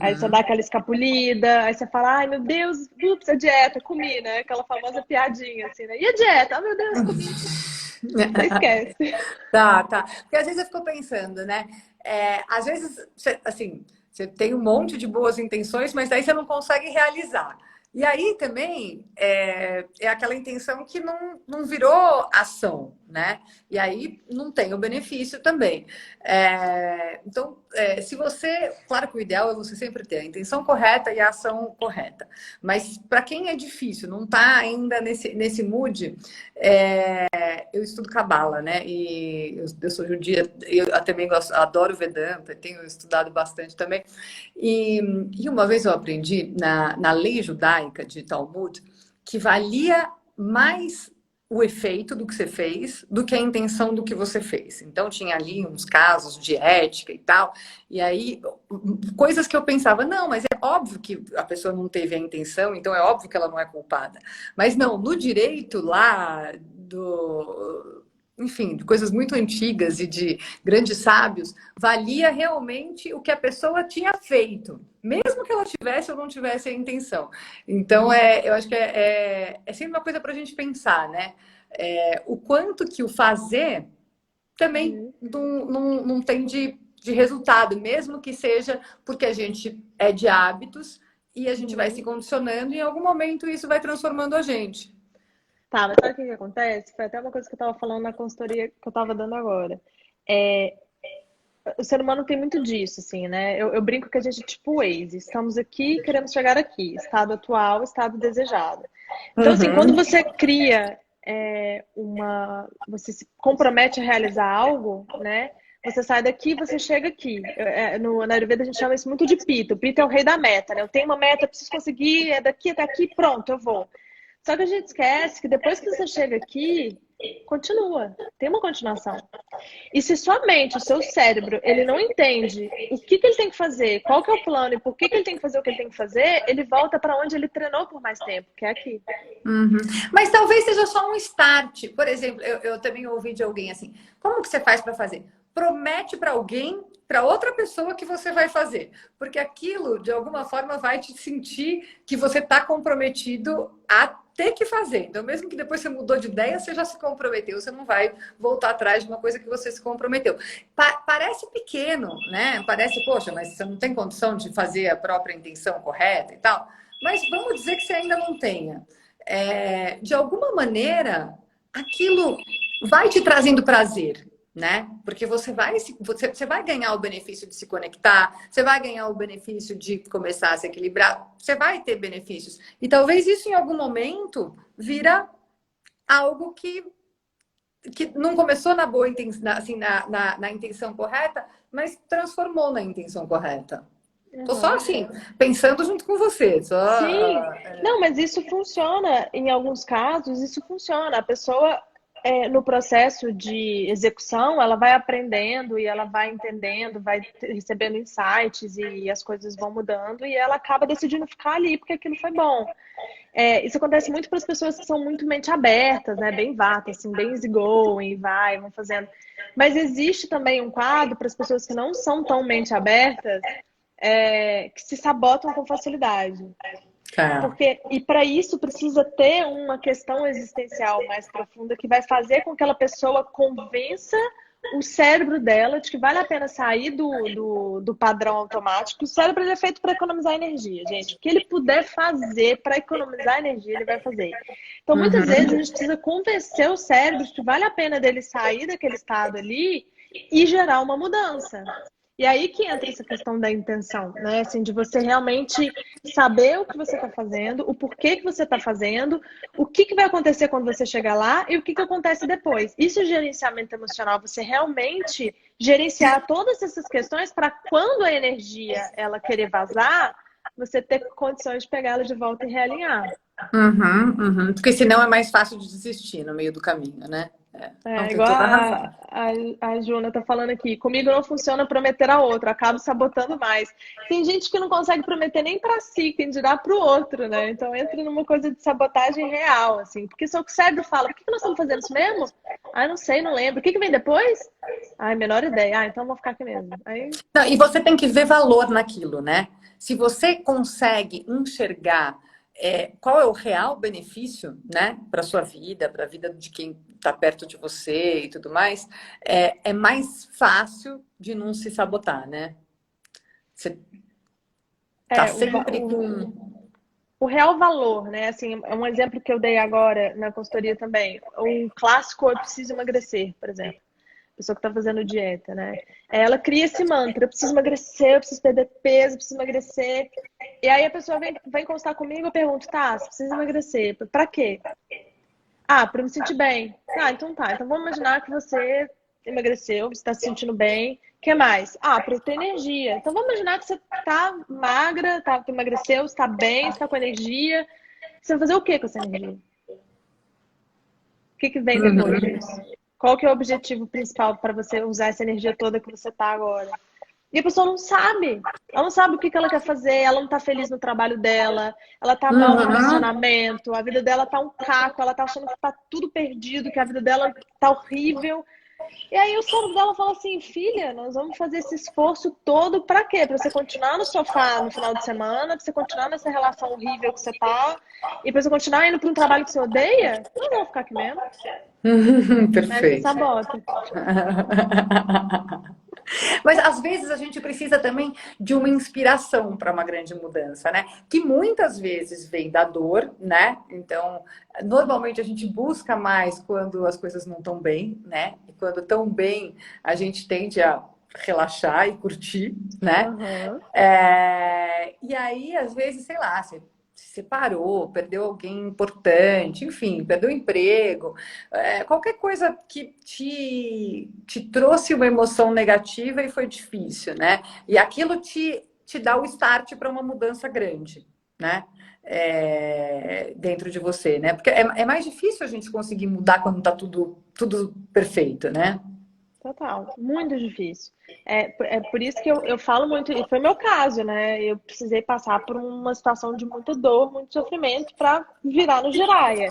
Aí você dá aquela escapulida, aí você fala, ai meu Deus, ups, a dieta, comi, né? Aquela famosa piadinha, assim, né? E a dieta? Ah, meu Deus, comi. Você esquece. Tá, tá. Porque às vezes eu fico pensando, né? Às vezes, assim, você tem um monte de boas intenções, mas daí você não consegue realizar. E aí também é aquela intenção que não virou ação, né? E aí não tem o benefício também. Então, se você. Claro que o ideal é você sempre ter a intenção correta e a ação correta. Mas para quem é difícil, não está ainda nesse mood, eu estudo Cabala, né? E eu sou judia, eu também adoro Vedanta, tenho estudado bastante também. E uma vez eu aprendi na lei judaica de Talmud que valia mais o efeito do que você fez do que a intenção do que você fez. Então tinha ali uns casos de ética e tal, e aí coisas que eu pensava, não, mas é óbvio que a pessoa não teve a intenção, então é óbvio que ela não é culpada. Mas não, no direito lá enfim, de coisas muito antigas e de grandes sábios, valia realmente o que a pessoa tinha feito, mesmo que ela tivesse ou não tivesse a intenção. Então, eu acho que é sempre uma coisa para a gente pensar, né? O quanto que o fazer também não tem de resultado, mesmo que seja porque a gente é de hábitos e a gente vai se condicionando e em algum momento isso vai transformando a gente. Tá, mas sabe o que que acontece? Foi até uma coisa que eu tava falando na consultoria que eu tava dando agora. O ser humano tem muito disso, assim, né? Eu brinco que a gente é tipo Waze. Estamos aqui, queremos chegar aqui. Estado atual, estado desejado. Então, assim, quando você cria você se compromete a realizar algo, né? Você sai daqui, você chega aqui. Na Ayurveda a gente chama isso muito de Pita. O Pita é o rei da meta, né? Eu tenho uma meta, eu preciso conseguir, é daqui até aqui, pronto, eu vou. Só que a gente esquece que depois que você chega aqui, continua. Tem uma continuação. E se sua mente, o seu cérebro, ele não entende o que ele tem que fazer, qual que é o plano e por que ele tem que fazer o que ele tem que fazer, ele volta para onde ele treinou por mais tempo, que é aqui. Mas talvez seja só um start. Por exemplo, eu também ouvi de alguém assim: como que você faz para fazer? Promete para alguém, para outra pessoa que você vai fazer, porque aquilo de alguma forma vai te sentir que você está comprometido a ter que fazer. Então, mesmo que depois você mudou de ideia, você já se comprometeu, você não vai voltar atrás de uma coisa que você se comprometeu. Parece pequeno, né? Parece, poxa, mas você não tem condição de fazer a própria intenção correta e tal. Mas vamos dizer que você ainda não tenha. De alguma maneira, aquilo vai te trazendo prazer, né? Porque você vai ganhar o benefício de se conectar, você vai ganhar o benefício de começar a se equilibrar, você vai ter benefícios. E talvez isso em algum momento vira algo que não começou na boa intenção, assim, na intenção correta, mas transformou na intenção correta. Tô só assim, pensando junto com você. Sim, não, mas isso funciona. Em alguns casos, isso funciona. A pessoa, no processo de execução, ela vai aprendendo e ela vai entendendo, vai recebendo insights e as coisas vão mudando e ela acaba decidindo ficar ali porque aquilo foi bom. Isso acontece muito para as pessoas que são muito mente abertas, né? Bem vata, assim, bem easygoing, vão fazendo. Mas existe também um quadro para as pessoas que não são tão mente abertas, que se sabotam com facilidade. E para isso precisa ter uma questão existencial mais profunda que vai fazer com que aquela pessoa convença o cérebro dela de que vale a pena sair do padrão automático. O cérebro é feito para economizar energia, gente. O que ele puder fazer para economizar energia, ele vai fazer. Então, muitas vezes, a gente precisa convencer o cérebro de que vale a pena dele sair daquele estado ali e gerar uma mudança. E aí que entra essa questão da intenção, né? Assim, de você realmente saber o que você está fazendo, o porquê que você está fazendo, o que vai acontecer quando você chegar lá e o que acontece depois. Isso é gerenciamento emocional, você realmente gerenciar todas essas questões para quando a energia ela querer vazar, você ter condições de pegá-la de volta e realinhar. Porque senão é mais fácil de desistir no meio do caminho, né? Não, É tem igual toda a razão. a Juna tá falando aqui. Comigo não funciona prometer a outro, acabo sabotando mais. Tem gente que não consegue prometer nem pra si, quem dirá pro outro, né? Então entra numa coisa de sabotagem real, assim. Porque seu cérebro fala, por que nós estamos fazendo isso mesmo? Ah, não sei, não lembro. O que vem depois? Ai, menor ideia. Ah, então vou ficar aqui mesmo. Aí, Não, e você tem que ver valor naquilo, né? Se você consegue enxergar qual é o real benefício, né, para sua vida, para a vida de quem está perto de você e tudo mais, é mais fácil de não se sabotar, né? Você tá é, o, va- sempre com. o real valor, né? Assim, é um exemplo que eu dei agora na consultoria também. Um clássico, eu preciso emagrecer, por exemplo. Pessoa que está fazendo dieta, né? Ela cria esse mantra, eu preciso emagrecer, eu preciso perder peso, eu preciso emagrecer. E aí a pessoa vem consultar comigo, eu pergunto, tá, você precisa emagrecer, pra quê? Ah, pra me sentir bem. Ah, então tá. Então vamos imaginar que você emagreceu, você está se sentindo bem. O que mais? Ah, para ter energia. Então vamos imaginar que você tá magra, emagreceu, está bem, está com energia. Você vai fazer o que com essa energia? O que vem depois Uhum. disso? Qual que é o objetivo principal para você usar essa energia toda que você tá agora? E a pessoa não sabe. Ela não sabe o que ela quer fazer, ela não tá feliz no trabalho dela, ela tá mal no Uhum. relacionamento, a vida dela tá um caco, ela tá achando que tá tudo perdido, que a vida dela tá horrível. E aí o cérebro dela fala assim, filha, nós vamos fazer esse esforço todo pra quê? Pra você continuar no sofá no final de semana, pra você continuar nessa relação horrível que você tá, e pra você continuar indo pra um trabalho que você odeia? Não vou ficar aqui mesmo. Aí se Perfeito. sabota. Mas às vezes a gente precisa também de uma inspiração para uma grande mudança, né? Que muitas vezes vem da dor, né? Então, normalmente a gente busca mais quando as coisas não estão bem, né? E quando estão bem, a gente tende a relaxar e curtir, né? Aham. E aí, às vezes, sei lá, você se separou, perdeu alguém importante, enfim, perdeu o emprego, qualquer coisa que te trouxe uma emoção negativa e foi difícil, né? E aquilo te dá o start para uma mudança grande, né? Dentro de você, né? Porque é mais difícil a gente conseguir mudar quando tá tudo perfeito, né? Total, muito difícil. É por isso que eu falo muito, e foi meu caso, né? Eu precisei passar por uma situação de muita dor, muito sofrimento para virar no Jiraya.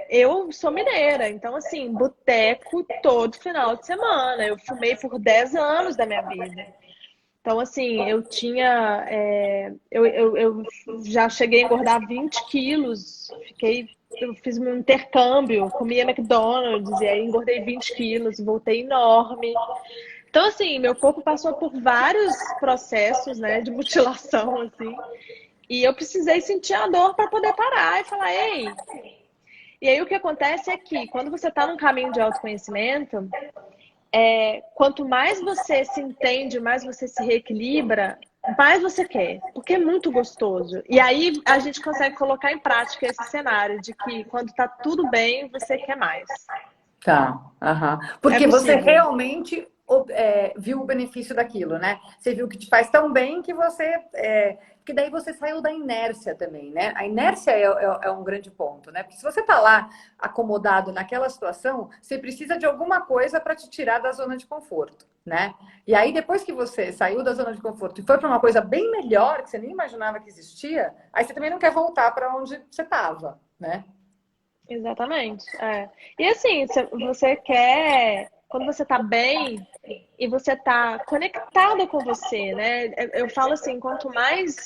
Eu sou mineira, então, assim, boteco todo final de semana. Eu fumei por 10 anos da minha vida. Então, assim, eu tinha. Eu já cheguei a engordar 20 quilos, eu fiz um intercâmbio, comia McDonald's, e aí engordei 20 quilos, voltei enorme. Então, assim, meu corpo passou por vários processos, né, de mutilação, assim, e eu precisei sentir a dor para poder parar e falar, ei. E aí o que acontece é que quando você está num caminho de autoconhecimento, quanto mais você se entende, mais você se reequilibra, mais você quer, porque é muito gostoso. E aí a gente consegue colocar em prática esse cenário de que quando tá tudo bem, você quer mais. Tá, aham. É Porque você possível. realmente viu o benefício daquilo, né? Você viu que te faz tão bem que você. Que daí você saiu da inércia também, né? A inércia é um grande ponto, né? Porque se você tá lá acomodado naquela situação, você precisa de alguma coisa para te tirar da zona de conforto, né? E aí, depois que você saiu da zona de conforto e foi para uma coisa bem melhor, que você nem imaginava que existia, aí você também não quer voltar para onde você estava, né? Exatamente. É. E assim, se você quer, quando você tá bem e você tá conectada com você, né? Eu falo assim, quanto mais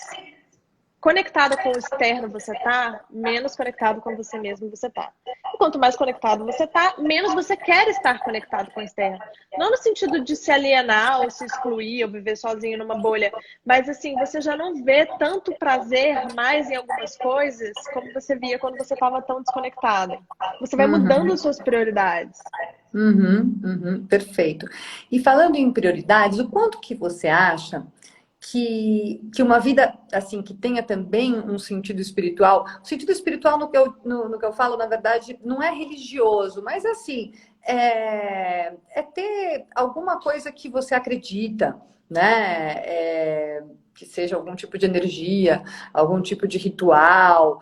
conectada com o externo você tá, menos conectado com você mesmo você tá. E quanto mais conectado você tá, menos você quer estar conectado com o externo. Não no sentido de se alienar ou se excluir ou viver sozinho numa bolha, mas assim, você já não vê tanto prazer mais em algumas coisas como você via quando você estava tão desconectado. Você vai mudando Uhum. as suas prioridades. Perfeito. E falando em prioridades, o quanto que você acha que uma vida assim que tenha também um sentido espiritual, o sentido espiritual no que eu falo, na verdade, não é religioso, mas assim, é ter alguma coisa que você acredita, né? que seja algum tipo de energia, algum tipo de ritual,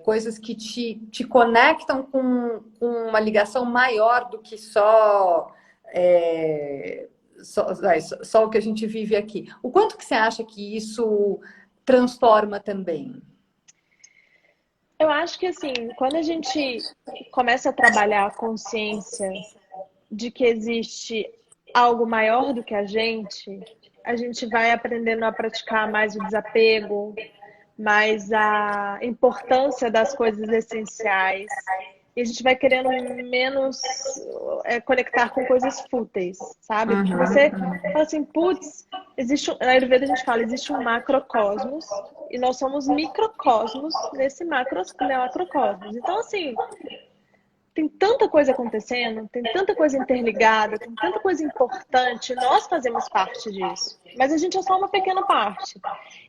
coisas que te conectam com uma ligação maior do que só o que a gente vive aqui. O quanto que você acha que isso transforma também? Eu acho que assim, quando a gente começa a trabalhar a consciência de que existe algo maior do que a gente vai aprendendo a praticar mais o desapego, mais a importância das coisas essenciais. E a gente vai querendo menos conectar com coisas fúteis, sabe? Porque você fala assim, putz, na Ayurveda a gente fala, existe um macrocosmos e nós somos microcosmos nesse macrocosmos. Então, assim, tem tanta coisa acontecendo, tem tanta coisa interligada, tem tanta coisa importante, nós fazemos parte disso, mas a gente é só uma pequena parte.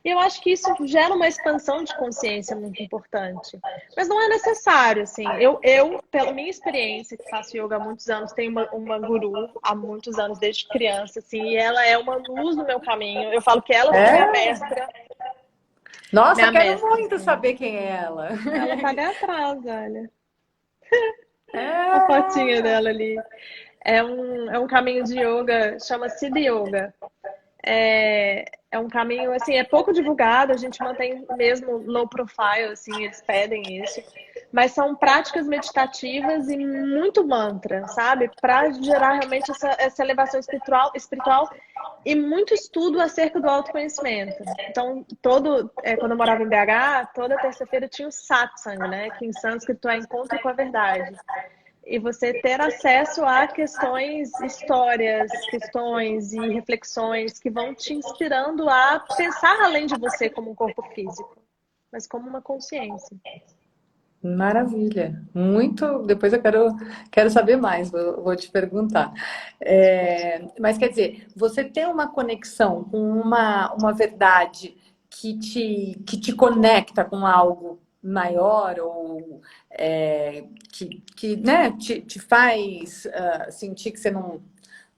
E eu acho que isso gera uma expansão de consciência muito importante. Mas não é necessário, assim. Pela minha experiência, que faço yoga há muitos anos, tenho uma guru há muitos anos, desde criança, assim, e ela é uma luz no meu caminho. Eu falo que ela foi minha mestra. Nossa, Minha quero mestra, muito assim. saber quem é ela. Ela tá ali atrás, olha. A fotinha É. dela ali. É um caminho de yoga, chama Siddha Yoga. É um caminho, assim, é pouco divulgado, a gente mantém mesmo low profile, assim, eles pedem isso. Mas são práticas meditativas e muito mantra, sabe? Para gerar realmente essa elevação espiritual e muito estudo acerca do autoconhecimento. Então, quando eu morava em BH, toda terça-feira tinha o satsang, né? Que em sânscrito é encontro com a verdade. E você ter acesso a histórias, questões e reflexões que vão te inspirando a pensar além de você como um corpo físico, mas como uma consciência. Maravilha, muito. Depois eu quero saber mais, vou te perguntar. Mas quer dizer, você tem uma conexão com uma verdade que te conecta com algo maior ou né, te faz sentir que você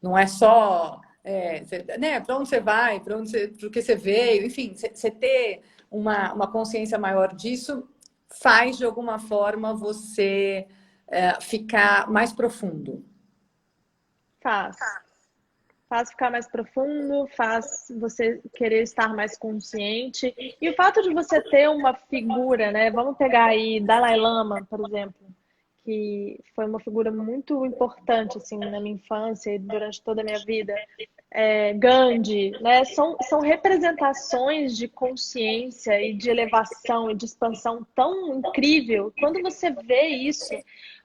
não é só né, para onde você vai, para o que você veio, enfim, você ter uma consciência maior disso faz de alguma forma você ficar mais profundo. Faz. Faz ficar mais profundo, faz você querer estar mais consciente. E o fato de você ter uma figura, né? Vamos pegar aí Dalai Lama, por exemplo, que foi uma figura muito importante assim na minha infância e durante toda a minha vida. Gandhi, né? São representações de consciência e de elevação e de expansão tão incrível. Quando você vê isso,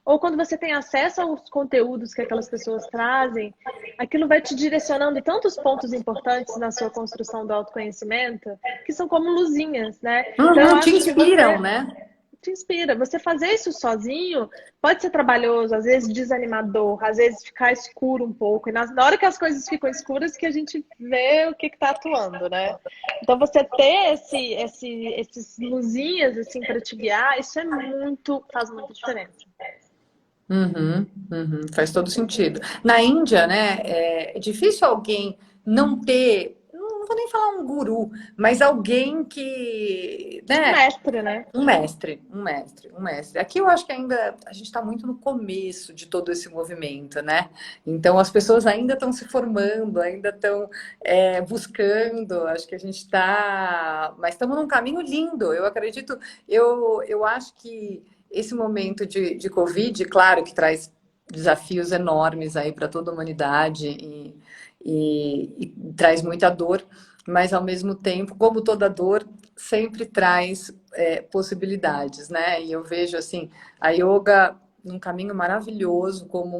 ou quando você tem acesso aos conteúdos que aquelas pessoas trazem, aquilo vai te direcionando tantos pontos importantes na sua construção do autoconhecimento, que são como luzinhas, né? Então eu Te acho que inspiram, você né? te inspira. Você fazer isso sozinho pode ser trabalhoso, às vezes desanimador, às vezes ficar escuro um pouco. E na hora que as coisas ficam escuras que a gente vê o que está atuando, né? Então você ter esses luzinhas assim para te guiar, isso faz muita diferença. Faz todo sentido. Na Índia, né, é difícil alguém não ter, não vou nem falar um guru, mas alguém que, Um né, mestre, né? um mestre. Aqui eu acho que ainda a gente está muito no começo de todo esse movimento, né? Então as pessoas ainda estão se formando, ainda estão buscando. Acho que a gente está, mas estamos num caminho lindo. Eu acredito, eu acho que esse momento de Covid, claro que traz desafios enormes aí para toda a humanidade e traz muita dor, mas ao mesmo tempo, como toda dor, sempre traz possibilidades, né? E eu vejo assim a yoga num caminho maravilhoso, como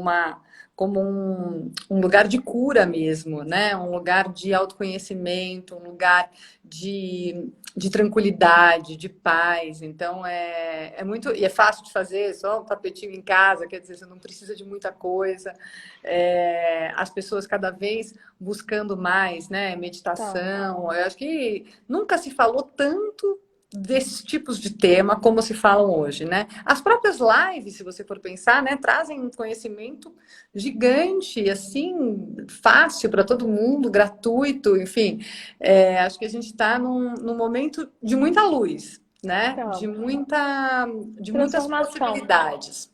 um lugar de cura mesmo, né? Um lugar de autoconhecimento, um lugar de tranquilidade, de paz. Então é muito e é fácil de fazer, só um tapetinho em casa, quer dizer, você não precisa de muita coisa. As pessoas cada vez buscando mais, né? Então, Meditação. Eu acho que nunca se falou tanto desses tipos de tema, como se falam hoje, né? As próprias lives, se você for pensar, né, trazem um conhecimento gigante, assim, fácil para todo mundo, gratuito, enfim. Acho que a gente está num momento de muita luz, né? Então, De muitas transformação. possibilidades.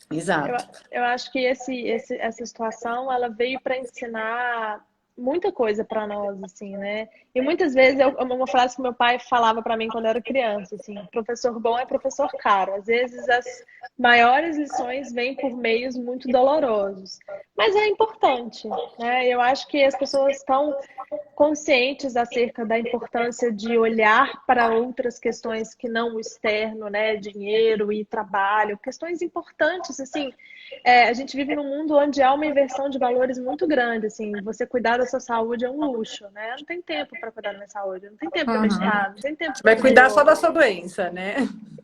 Eu, Exato. eu acho que essa situação ela veio para ensinar muita coisa para nós, assim, né? E muitas vezes uma frase que meu pai falava para mim quando eu era criança, assim, professor bom é professor caro. Às vezes as maiores lições vêm por meios muito dolorosos, mas é importante, né? Eu acho que as pessoas estão conscientes acerca da importância de olhar para outras questões que não o externo, né? Dinheiro e trabalho, questões importantes, assim. A gente vive num mundo onde há uma inversão de valores muito grande, assim. Você cuidar da sua saúde é um luxo, né? Não tem tempo para cuidar da minha saúde, não tem tempo para Uhum. meditar, não tem tempo para Vai fazer cuidar só da yoga. sua doença, né?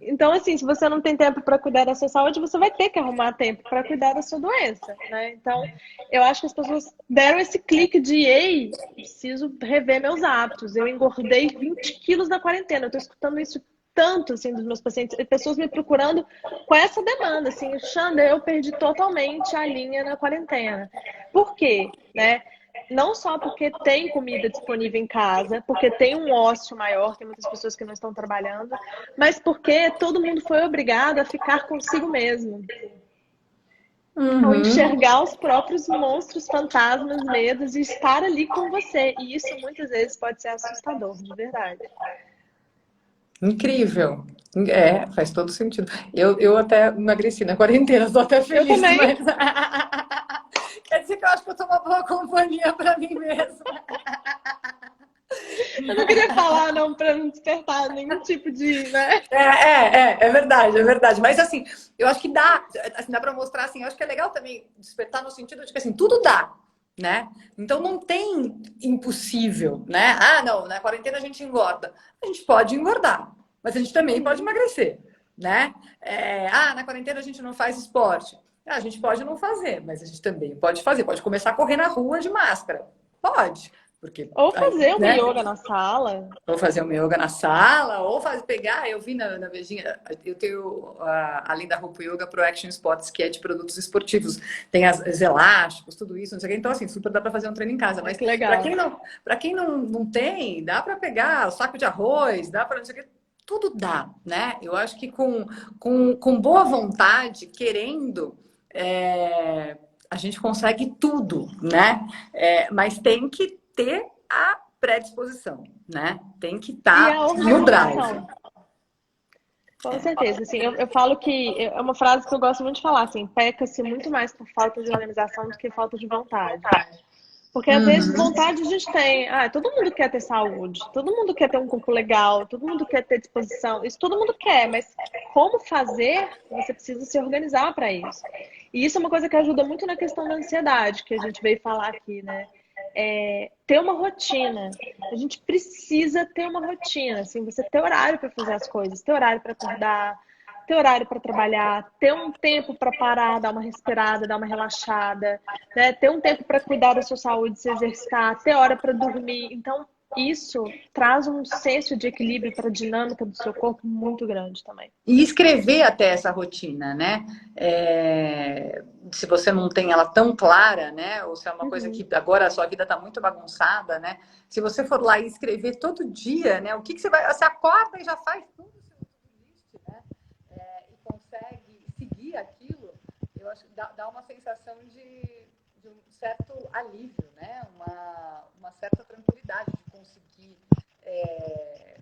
Então, assim, se você não tem tempo para cuidar da sua saúde, você vai ter que arrumar tempo para cuidar da sua doença, né? Então, eu acho que as pessoas deram esse clique de, ei, preciso rever meus hábitos. Eu engordei 20 quilos na quarentena. Eu tô escutando isso tanto, assim, dos meus pacientes, e pessoas me procurando com essa demanda, assim, Xanda, eu perdi totalmente a linha na quarentena. Por quê, né? Não só porque tem comida disponível em casa, porque tem um ócio maior, tem muitas pessoas que não estão trabalhando, mas porque todo mundo foi obrigado a ficar consigo mesmo, ao Uhum. enxergar os próprios monstros, fantasmas, medos e estar ali com você. E isso muitas vezes pode ser assustador, de verdade. Incrível. Faz todo sentido. Eu até emagreci na quarentena, estou até Eu feliz, também. mas quer dizer que eu acho que eu sou uma boa companhia para mim mesma. Eu não queria falar, não, para não despertar nenhum tipo de, né? É verdade, é verdade. Mas assim, eu acho que dá para mostrar assim, eu acho que é legal também despertar no sentido de que assim, tudo dá, né? Então não tem impossível, né? Ah, não, na quarentena a gente engorda. A gente pode engordar, mas a gente também pode Uhum. emagrecer, né? Na quarentena a gente não faz esporte. A gente pode não fazer, mas a gente também pode fazer. Pode começar a correr na rua de máscara. Pode, porque Ou aí, fazer uma né? yoga na sala. Ou fazer uma yoga na sala, ou pegar, eu vi na Vejinha, eu tenho, além da roupa yoga, pro Action Sports, que é de produtos esportivos. Tem os elásticos, tudo isso, não sei o que. Então, assim, super dá para fazer um treino em casa. Ai, Mas que legal. para quem não tem, dá para pegar o saco de arroz, dá para não sei o que. Tudo dá, né? Eu acho que com boa vontade, querendo, a gente consegue tudo, né? Mas tem que ter a predisposição, né? Tem que E estar a no drive. organização. Com certeza, assim, eu falo que é uma frase que eu gosto muito de falar, assim, peca-se muito mais por falta de organização do que falta de vontade. Porque às vezes Uhum. vontade a gente tem. Todo mundo quer ter saúde, todo mundo quer ter um corpo legal, todo mundo quer ter disposição, isso todo mundo quer, mas como fazer, você precisa se organizar para isso. E isso é uma coisa que ajuda muito na questão da ansiedade, que a gente veio falar aqui, né? Ter uma rotina. A gente precisa ter uma rotina, assim, você ter horário para fazer as coisas, ter horário para acordar, ter horário para trabalhar, ter um tempo para parar, dar uma respirada, dar uma relaxada, né? Ter um tempo para cuidar da sua saúde, se exercitar, ter hora para dormir. Então, isso traz um senso de equilíbrio para a dinâmica do seu corpo muito grande também. E escrever até essa rotina, né? Se você não tem ela tão clara, né? Ou se é uma coisa Uhum. que agora a sua vida está muito bagunçada, né? Se você for lá e escrever todo dia, né? O que você vai. Você acorda e já faz tudo o seu to-do list, né? E consegue seguir aquilo, eu acho que dá uma sensação de um certo alívio, né? Uma certa tranquilidade de conseguir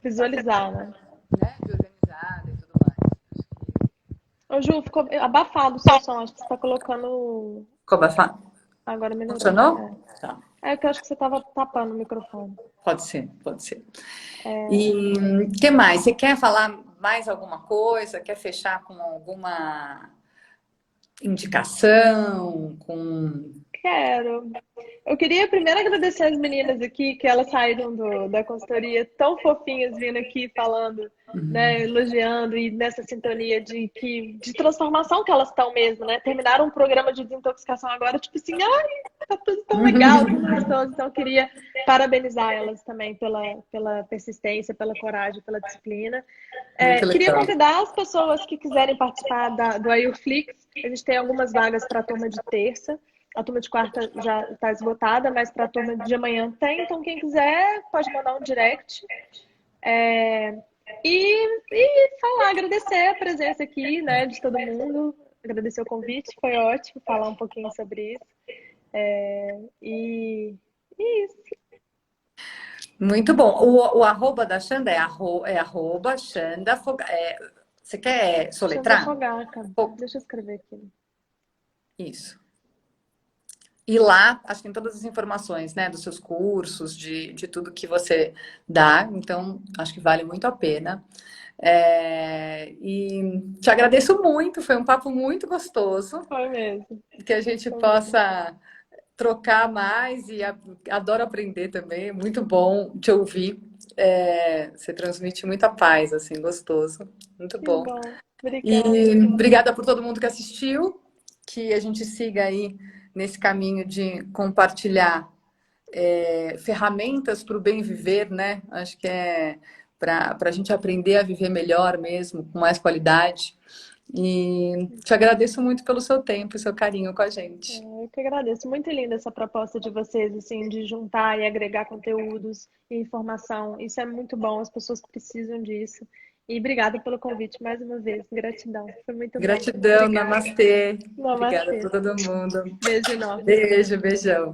Visualizar, né? né? De organizada e tudo mais. Ô, Ju, ficou abafado o seu som. Acho que você está colocando. Como é fácil? Agora melhorou. Funcionou? Tá. É que eu acho que você estava tapando o microfone. Pode ser, pode ser. E o que mais? Você quer falar mais alguma coisa? Quer fechar com alguma indicação? Quero. Eu queria primeiro agradecer as meninas aqui, que elas saíram da consultoria tão fofinhas vindo aqui falando, né, elogiando e nessa sintonia de transformação que elas estão mesmo, né? Terminaram um programa de desintoxicação agora, tipo assim, Tá tudo tão legal, tudo gostoso. Então, eu queria parabenizar elas também pela persistência, pela coragem, pela disciplina. Muito Queria legal. convidar as pessoas que quiserem participar do AIUFlix. A gente tem algumas vagas para a turma de terça. A turma de quarta já está esgotada, mas para a turma de amanhã tem. Então, quem quiser pode mandar um direct. E falar, agradecer a presença aqui, né, de todo mundo. Agradecer o convite, foi ótimo falar um pouquinho sobre isso. E isso. Muito bom. O arroba da Xanda é arroba Xanda você quer Xanda soletrar? Fogaca. Deixa eu escrever aqui. Isso. E lá, acho que tem todas as informações, né, dos seus cursos, de tudo que você dá. Então, acho que vale muito a pena. E te agradeço muito, foi um papo muito gostoso. Foi mesmo. Que a gente possa trocar mais e adoro aprender também. É muito bom te ouvir. Você transmite muita paz, assim, gostoso. Muito Que bom. bom. Obrigada. E obrigada por todo mundo que assistiu. Que a gente siga aí nesse caminho de compartilhar ferramentas para o bem viver, né? Acho que para a gente aprender a viver melhor mesmo, com mais qualidade. E te agradeço muito pelo seu tempo e seu carinho com a gente. Eu que agradeço. Muito linda essa proposta de vocês, assim, de juntar e agregar conteúdos e informação. Isso é muito bom, as pessoas precisam disso. E obrigada pelo convite mais uma vez. Gratidão. Foi muito bom. Gratidão, Obrigada. namastê. Obrigada Namastê. a todo mundo. Beijo enorme. Beijo, beijão.